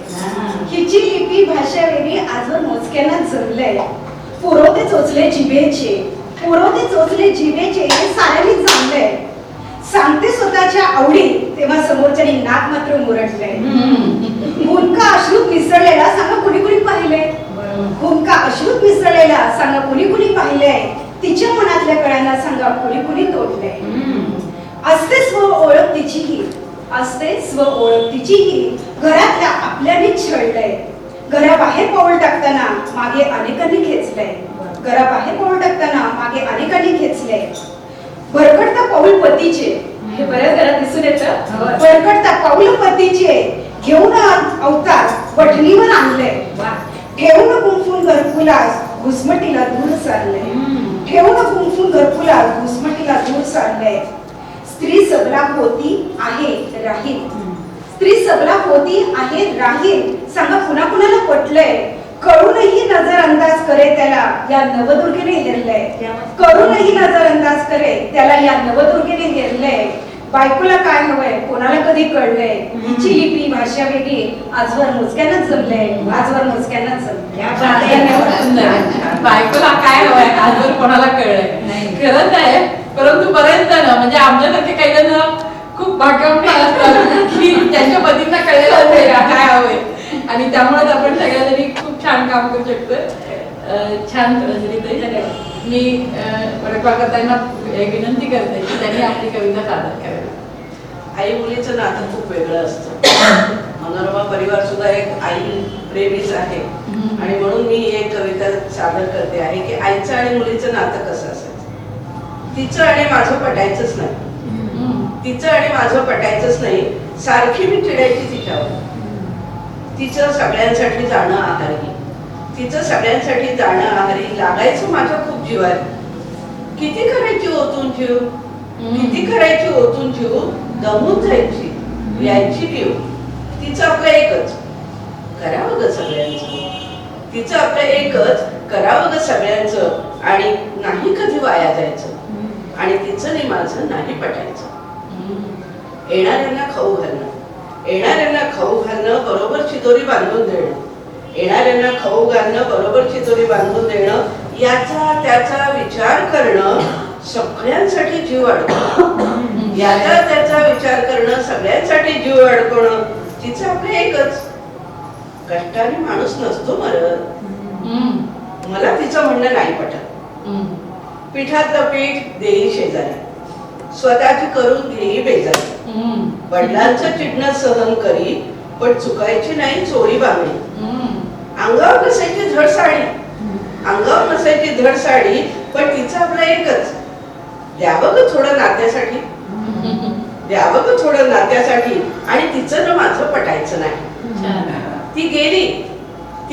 हिची लिपी भाषा वेगळी आजवर मोजक्यांना जमलंय. पुरवते चोचले जिभेचे, पुरवते चोचले जिभेचे हे साऱ्यांनी जमलंय. सांगते स्वतःच्या आवडी तेव्हा समोरच्यानी नाक मात्र मुरडलंय. हुंका अश्रूत मिसळलेला सांगा कुणी कुणी पाहिलंय. हुंका अश्रूत मिसळलेला सांगा कुणी कुणी पाहिलंय. तिच्या मनातल्या कळ्यांना सांगा कुणी कुणी तोडलंय. असते स्व ओळख तिचीही, असते स्व ओळख तिचीही. घरातल्या आपल्याने छळलंय. घराबाहेर पाऊल टाकताना मागे अनेकांनी खेचलंय. घराबाहेर पाऊल टाकताना मागे अनेकांनी खेचलंय. भरकटता पाऊल पतीचे, हे बऱ्याच घरात दिसून येतं. भरकटता पाऊल पतीचे घेऊन अवतार वठणीवर आणलंय. ठेवून कुंफून घरकुलास घुसमटीला दूर सारलंय. ठेवून कुंफून घरकुलास घुसमटीला दूर सारलंय. स्त्री सबला होती आहे राहील. स्त्री सबला होती आहे राहील. सांगा कुणा कुणाला पटलंय. करूनही नजर अंदाज करे त्याला या नवदुर्गेने हेरलंय. करूनही नजर अंदाज करे त्याला या नवदुर्गेने हेरलंय. बायकोला काय हवंय कोणाला कधी कळलंय. हिची लिपी भाषा वेगळी आजवर मोजक्यांनाच जमलंय. आजवर मोजक्यांनाच जमलंय. बायकोला काय हवंय आजवर कोणाला कळलंय. खरंच आहे, परंतु बरेच जण म्हणजे आमच्यासारखे काही जण खूप भाग्यवान असतात की त्यांच्या पतींना कळलेलं असेल काय हवंय. आणि त्यामुळेच आपण सगळ्यांनी खूप छान काम करू शकतो. छान रजनीताई, मी वडकरतांना विनंती करते की त्यांनी आपली कविता सादर करावी. आई मुलीचं नातं खूप वेगळं असतं. मनोरमा परिवार सुद्धा एक आई प्रेमीच आहे. आणि म्हणून मी एक कविता सादर करते आहे की आईचं आणि मुलीचं नातं कसं असायचं. तिचं आणि माझं पटायचंच नाही. तिचं आणि माझं पटायचंच नाही. सारखी मी चिडायची तिच्यावर. तिचं सगळ्यांसाठी जाणं आहारी, तिचं सगळ्यांसाठी जाणं आहारी लागायचं माझ्या खूप जीवारी. किती करायची ओतून जीव, किती करायची ओतून जीव. दमून जायची यायची जीव. तिचं आपलं एकच करावं ग सगळ्यांचं. तिचं आपलं एकच, करावं ग सगळ्यांचं आणि नाही कधी वाया जायचं. आणि तिचं आणि माझं नाही पटायचं. येणाऱ्यांना खाऊ घालणं, येणाऱ्यांना खाऊ घालणं, बरोबर चितोरी बांधून देणं, येणाऱ्यांना खाऊ घालणं, बरोबर चितोरी बांधून देणं, याचा त्याचा विचार करणं सगळ्यांसाठी जीव अडकवणं, याचा त्याचा विचार करणं सगळ्यांसाठी जीव अडकवणं. तिचं आपलं एकच, कष्टाने माणूस नसतो मरत. मला तिचं म्हणणं नाही पटत. पिठातलं पीठ देई शेजारी, स्वतःची करून घेई बेजारी. वडिलांचं चिडणं सहन करी, पण चुकायची नाही चोरी बांगडी. अंगावर नसायची धड साडी, अंगावर नसायची धड साडी, पण तिचं आपलं एकच, द्यावं ग थोडं नात्यासाठी, द्यावं ग थोडं नात्यासाठी. आणि तिचं ना माझं पटायचं नाही. ती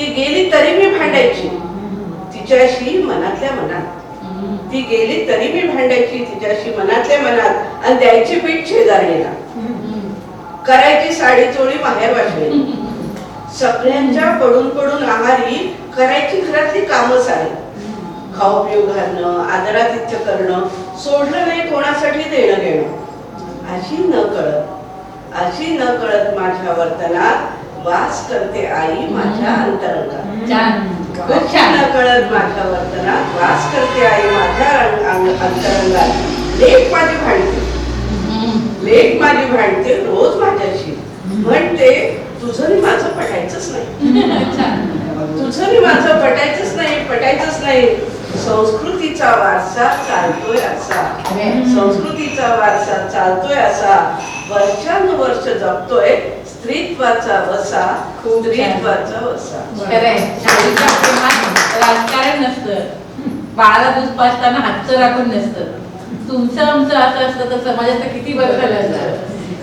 गेली तरी मी भांडायची तिच्याशी मनातल्या मनात. ती गेली तरी मी भांडायची तिच्याशी मनातल्या मनात. आणि द्यायची पीठ शेजारीला, करायची साडी चोळी माहेर वाजवेली. सगळ्यांच्या पडून पडून आहारी करायची घरातली कामं सारी. खाऊ पिऊ घालणं, आदरातिथ्य करणं, सोडलं नाही कोणासाठी देणं घेणं. अशी न कळत माझ्या वर्तनात वास करते आई माझ्या अंतरंगात. न कळत माझ्या वर्तनात वास करते आई माझ्या अंतरंगात. लेक माझी भांडते रोज माझ्याशी, म्हणते तुझं आणि माझं पटायचंच नाही, तुझं आणि माझं पटायचंच नाही. संस्कृतीचा वारसा चालतोय असा, संस्कृतीचा वारसा चालतोय असा, वर्षानुवर्ष जपतोय स्त्रीत्वाचा वसा, स्त्रीत्वाचा वसा. राजकारण नसतं, बाळाला दूध पाजताना हातचं राखून नसतं. तुमचं आमचं असं असतं तर समाजाचं किती बरं झालं असतं.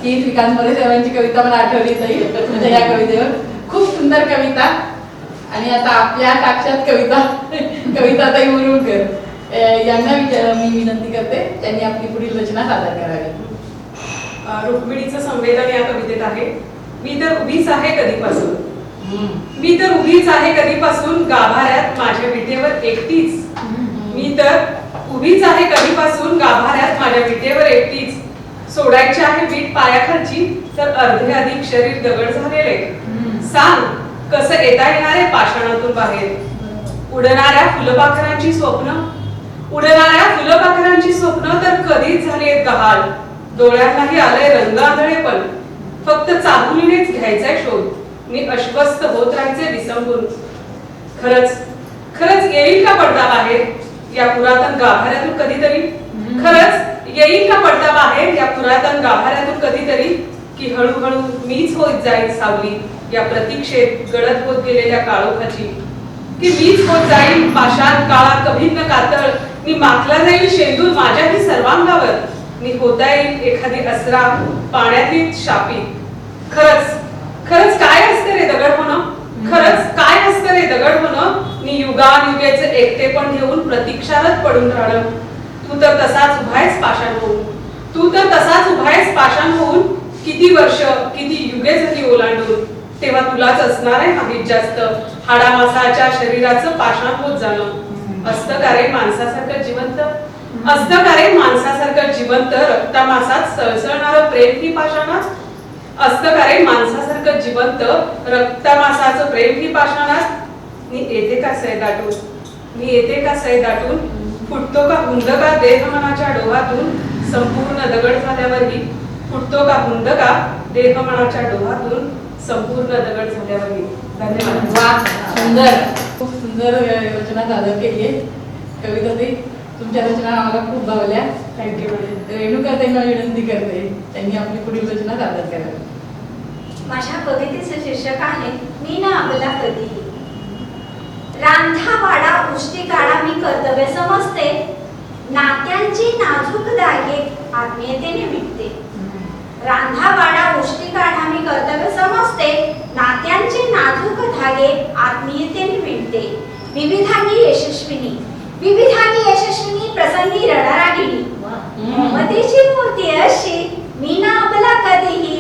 ही श्रीकांत साहेबांची कविता मला आठवली ताई, म्हणजे या कवितेवर खूप सुंदर कविता. आणि आता आपल्या साक्षात कविताताई मुरुडकर यांना मी विनंती करते त्यांनी आपली पुढील रचना सादर करावी. रुक्मिणीचं संवेदन या कवितेत आहे. मी तर उभीच आहे कधीपासून, मी तर उभीच आहे कधीपासून गाभाऱ्यात माझ्या विटेवर एकटीच. मी तर उभीच आहे कधीपासून गाभाऱ्यात माझ्या विटेवर एकटीच. सोडायची आहे वीट पायाखालची तर अर्धे अधिक शरीर दगड झालेले. सांग कसं येता येणारे पाषाणातून बाहेर. उडणाऱ्या फुलपाखरांची स्वप्न तर कधीच झालीत गहाळ. डोळ्यांनाही आलंय रंग आंधळेपण, फक्त चाहुलीनेच घ्यायचाय शोध. मी अश्वस्थ होत राहायचे विसंबून. खरंच येईल का पडदा बाहेर या पुरातन गाभाऱ्यातून कधीतरी. खरंच येईल का पडदा बाहेर या पुरातन गाभाऱ्यातून कधीतरी. की हळूहळू मीच होत जाईल सावली या प्रतीक्षेत गडद होत गेलेल्या काळोखाची. की मीच होत जाईल पाषाण काळा कभिन्न कातळ. मी माखला जाईल शेंदूर माझ्याही सर्वांगावर. मी होता येईल एखादी असरा पाण्यातील शापी. खरंच काय असते रे दगड होणं. खरंच काय असतं रे दगड होणं. मी युगानुयुगेचे एकटेपण घेऊन प्रतीक्षारत पडून राहणं. तू तर तसाच पाषाण होऊन किती वर्ष किती युगे झाली ओलांडून. तेव्हा तुलाच असणार आहे माहीत जास्त हाडामासाच्या शरीराचं पाषाण होत जाणं. असतं का रे माणसासारखं जिवंत, असतं का रे माणसासारखं जिवंत. रक्तामासात सळसळणारं प्रेम ही पाषाणात. असतं का रे माणसासारखं जिवंत रक्तामासाचं प्रेम ही पाषाणात. मी येते का सै दाटून फुटतो का हुंदका देह मनाच्या डोहातून. संपूर्ण दगड झाल्यावरही फुटतो का हुंदका देह मनाच्या डोहातून. संपूर्ण दगड झाल्यावरही. धन्यवाद. वा, सुंदर, खूप सुंदर रचना सादर केली आहे कविताताई. तुमच्या रचना आम्हाला खूप भावल्या. थँक्यू. रेणुका ताईंना विनंती करते त्यांनी आपली पुढील रचना सादर करावी. माझ्या कवितेचे शीर्षक आहे मी ना आपला कधीही. रांधा वाडा उष्टी काढा मी कर्तव्य समजते. नात्यांची नाजूक धागे आत्मीयतेने मिटते. रांधा वाडा उष्टी काढा मी कर्तव्य समजते. नात्यांचे नाजूक धागे आत्मीयतेने मिटते. विविधांगी यशस्विनी प्रसंगी रणरागिणी. ममतेची मूर्ती अशी मी ना आपला कधीही.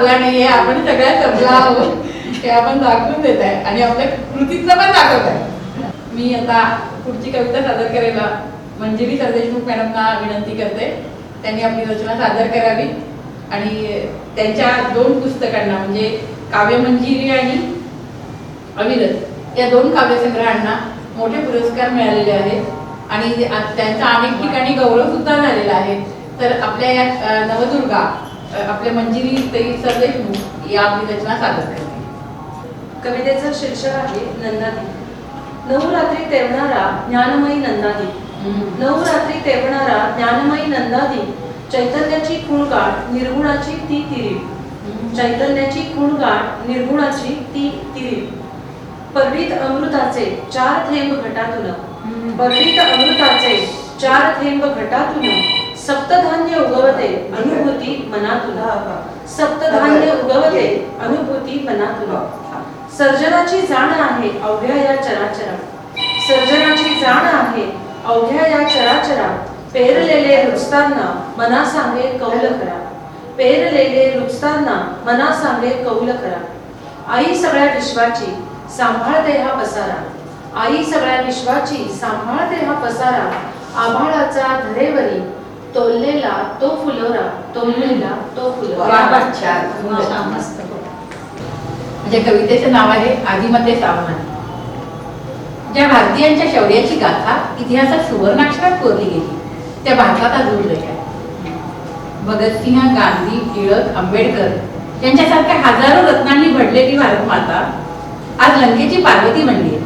संपला नाहीये, आपण सगळ्या संपला आहोत हे आपण दाखवून देत आहे आणि आपल्या कृतीतलं पण दाखवत आहे. मी आता पुढची कविता सादर करायला मंजिरी सरदेशमुख मॅडमना विनंती करते. त्यांनी आपली रचना सादर करावी आणि त्यांच्या 2 पुस्तकांना म्हणजे काव्यमंजिरी आणि अविरत या 2 काव्यसंग्रहांना मोठे पुरस्कार मिळालेले आहेत आणि त्यांचा अनेक ठिकाणी गौरव सुद्धा झालेला आहे. तर आपल्या या नवदुर्गा आपल्या मंजिरी सरदेशमुख या आपली रचना सादर करते. कवितेचं शीर्षक आहे नंदादी. नवरात्री तेवणारा ज्ञानमयी नंदादी. नवरात्री तेवणारा ज्ञानमयी नंदादी. चैतन्याची खुणगाठ निर्गुणाची ती तिरीप. चैतन्याची खुणगाठ निर्गुणाची ती तिरीप. पर्वित अमृताचे 4 थेंब घटातून. पर्वित अमृताचे 4 थेंब घटातून. सप्तधान्य उगवते अनुभूती मनातून. सप्तधान्य उगवते अनुभूती मनातून. सर्जनाची जाण आहे अवघ्या या चराचरात. सर्जनाची जाण आहे अवघ्या या चराचरात. पेरलेले रुजताना मना सांगे कौल करा. पेरलेले रुजताना मना सांगे कौल करा. आई सगळ्या विश्वाची सांभाळते हा पसारा. आई सगळ्या विश्वाची सांभाळते हा पसारा. आभाळाचा धरेवरी तोललेला तो फुलोरा. तोललेला तो फुलोरा. मस्त. म्हणजे कवितेचं नाव आहे आदिमते सावधान. ज्या भारतीयांच्या शौर्याची गाथा इतिहासात सुवर्णाक्षरात कोरली गेली त्या भारतात आज उरले काय. भगतसिंह, गांधी, टिळक, आंबेडकर यांच्यासारख्या हजारो रत्नांनी भरलेली भारत माता आज लंकेची पार्वती बनली आहे.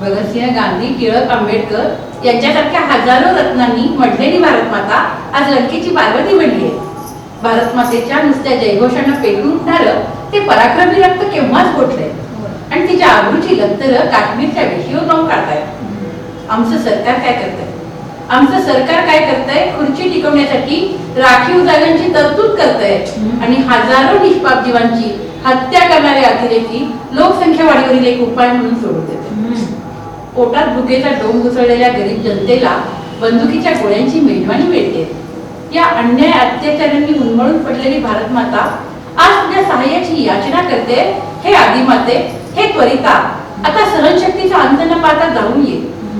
भगतसिंह, गांधी, टिळक, आंबेडकर यांच्यासारख्या हजारो रत्नांनी मढलेली भारत माता आज लंकेची पार्वती बनली आहे. भारत मातेच्या नुसत्या जयघोषांना पेटून उठणारं ते पराक्रमी रक्त केव्हाच गोठलंय आणि तिच्या आबरूची लत्तर काश्मीरच्या वेशीवर जाऊन काढतायत. आमचं सरकार काय करतंय? आमचं सरकार काय करतंय? खुर्ची टिकवण्यासाठी राखीव जागांची तरतूद करतंय आणि हजारो निष्पाप जीवांची हत्या करणारे अतिरेकी लोकसंख्या वाढीवरील एक उपाय म्हणून सोडून देते. पोटात भुकेचा डोंग घुसळलेल्या गरीब जनतेला बंदुकीच्या गोळ्यांची मेजवानी मिळते. या अन्याय अत्याचारांनी उन्मळून पडलेली भारत माता आज तुझ्या सहाय्याची याचना करते. हे आदिमाते, हे त्वरिता, आता सहनशक्तीचा अंत न पाहता जाऊन ये.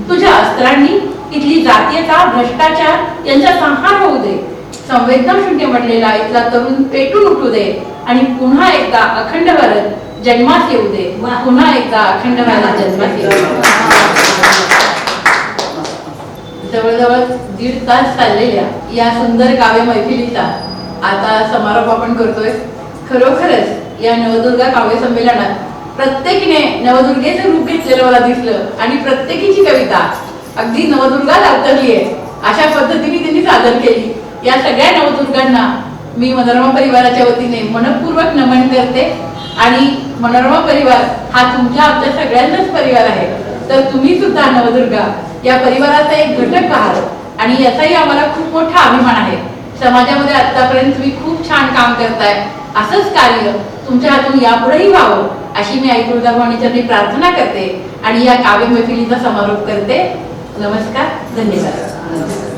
तुझ्या अस्त्रांनी इथली जातीयता, भ्रष्टाचार यांचा संहार होऊ दे. संवेदना शून्य म्हटलेला इथला तरुण पेटून उठू दे आणि पुन्हा एकदा अखंड भारत जन्मास येऊ दे. पुन्हा एकदा अखंड भारत जन्मास येऊ दे. जवळजवळ 1.5 तास चाललेल्या या सुंदर काव्य मैफिलीचा आता समारोप आपण करतोय. खरोखरच या नवदुर्गा काव्य संमेलनात प्रत्येकीने नवदुर्गेचं रूप घेतलेलं मला दिसलं आणि प्रत्येकीची कविता अगदी नवदुर्गाला अवतरली आहे अशा पद्धतीने त्यांनी सादर केली. या सगळ्या नवदुर्गांना मी मनोरमा परिवाराच्या वतीने मनपूर्वक नमन करते आणि मनोरमा परिवार हा तुमच्या आमच्या सगळ्यांचाच परिवार आहे. तर तुम्ही सुद्धा नवदुर्गा या परिवाराचा एक घटक आहात आणि याचाही आम्हाला खूप मोठा अभिमान आहे. समाजामध्ये आतापर्यंत तुम्ही खूप छान काम करताय. असंच कार्य तुमच्या हातून यापुढेही व्हावं अशी मी आई तुळजाभवानी चरणी प्रार्थना करते आणि या काव्य मैफिलीचा समारोप करते. नमस्कार, धन्यवाद.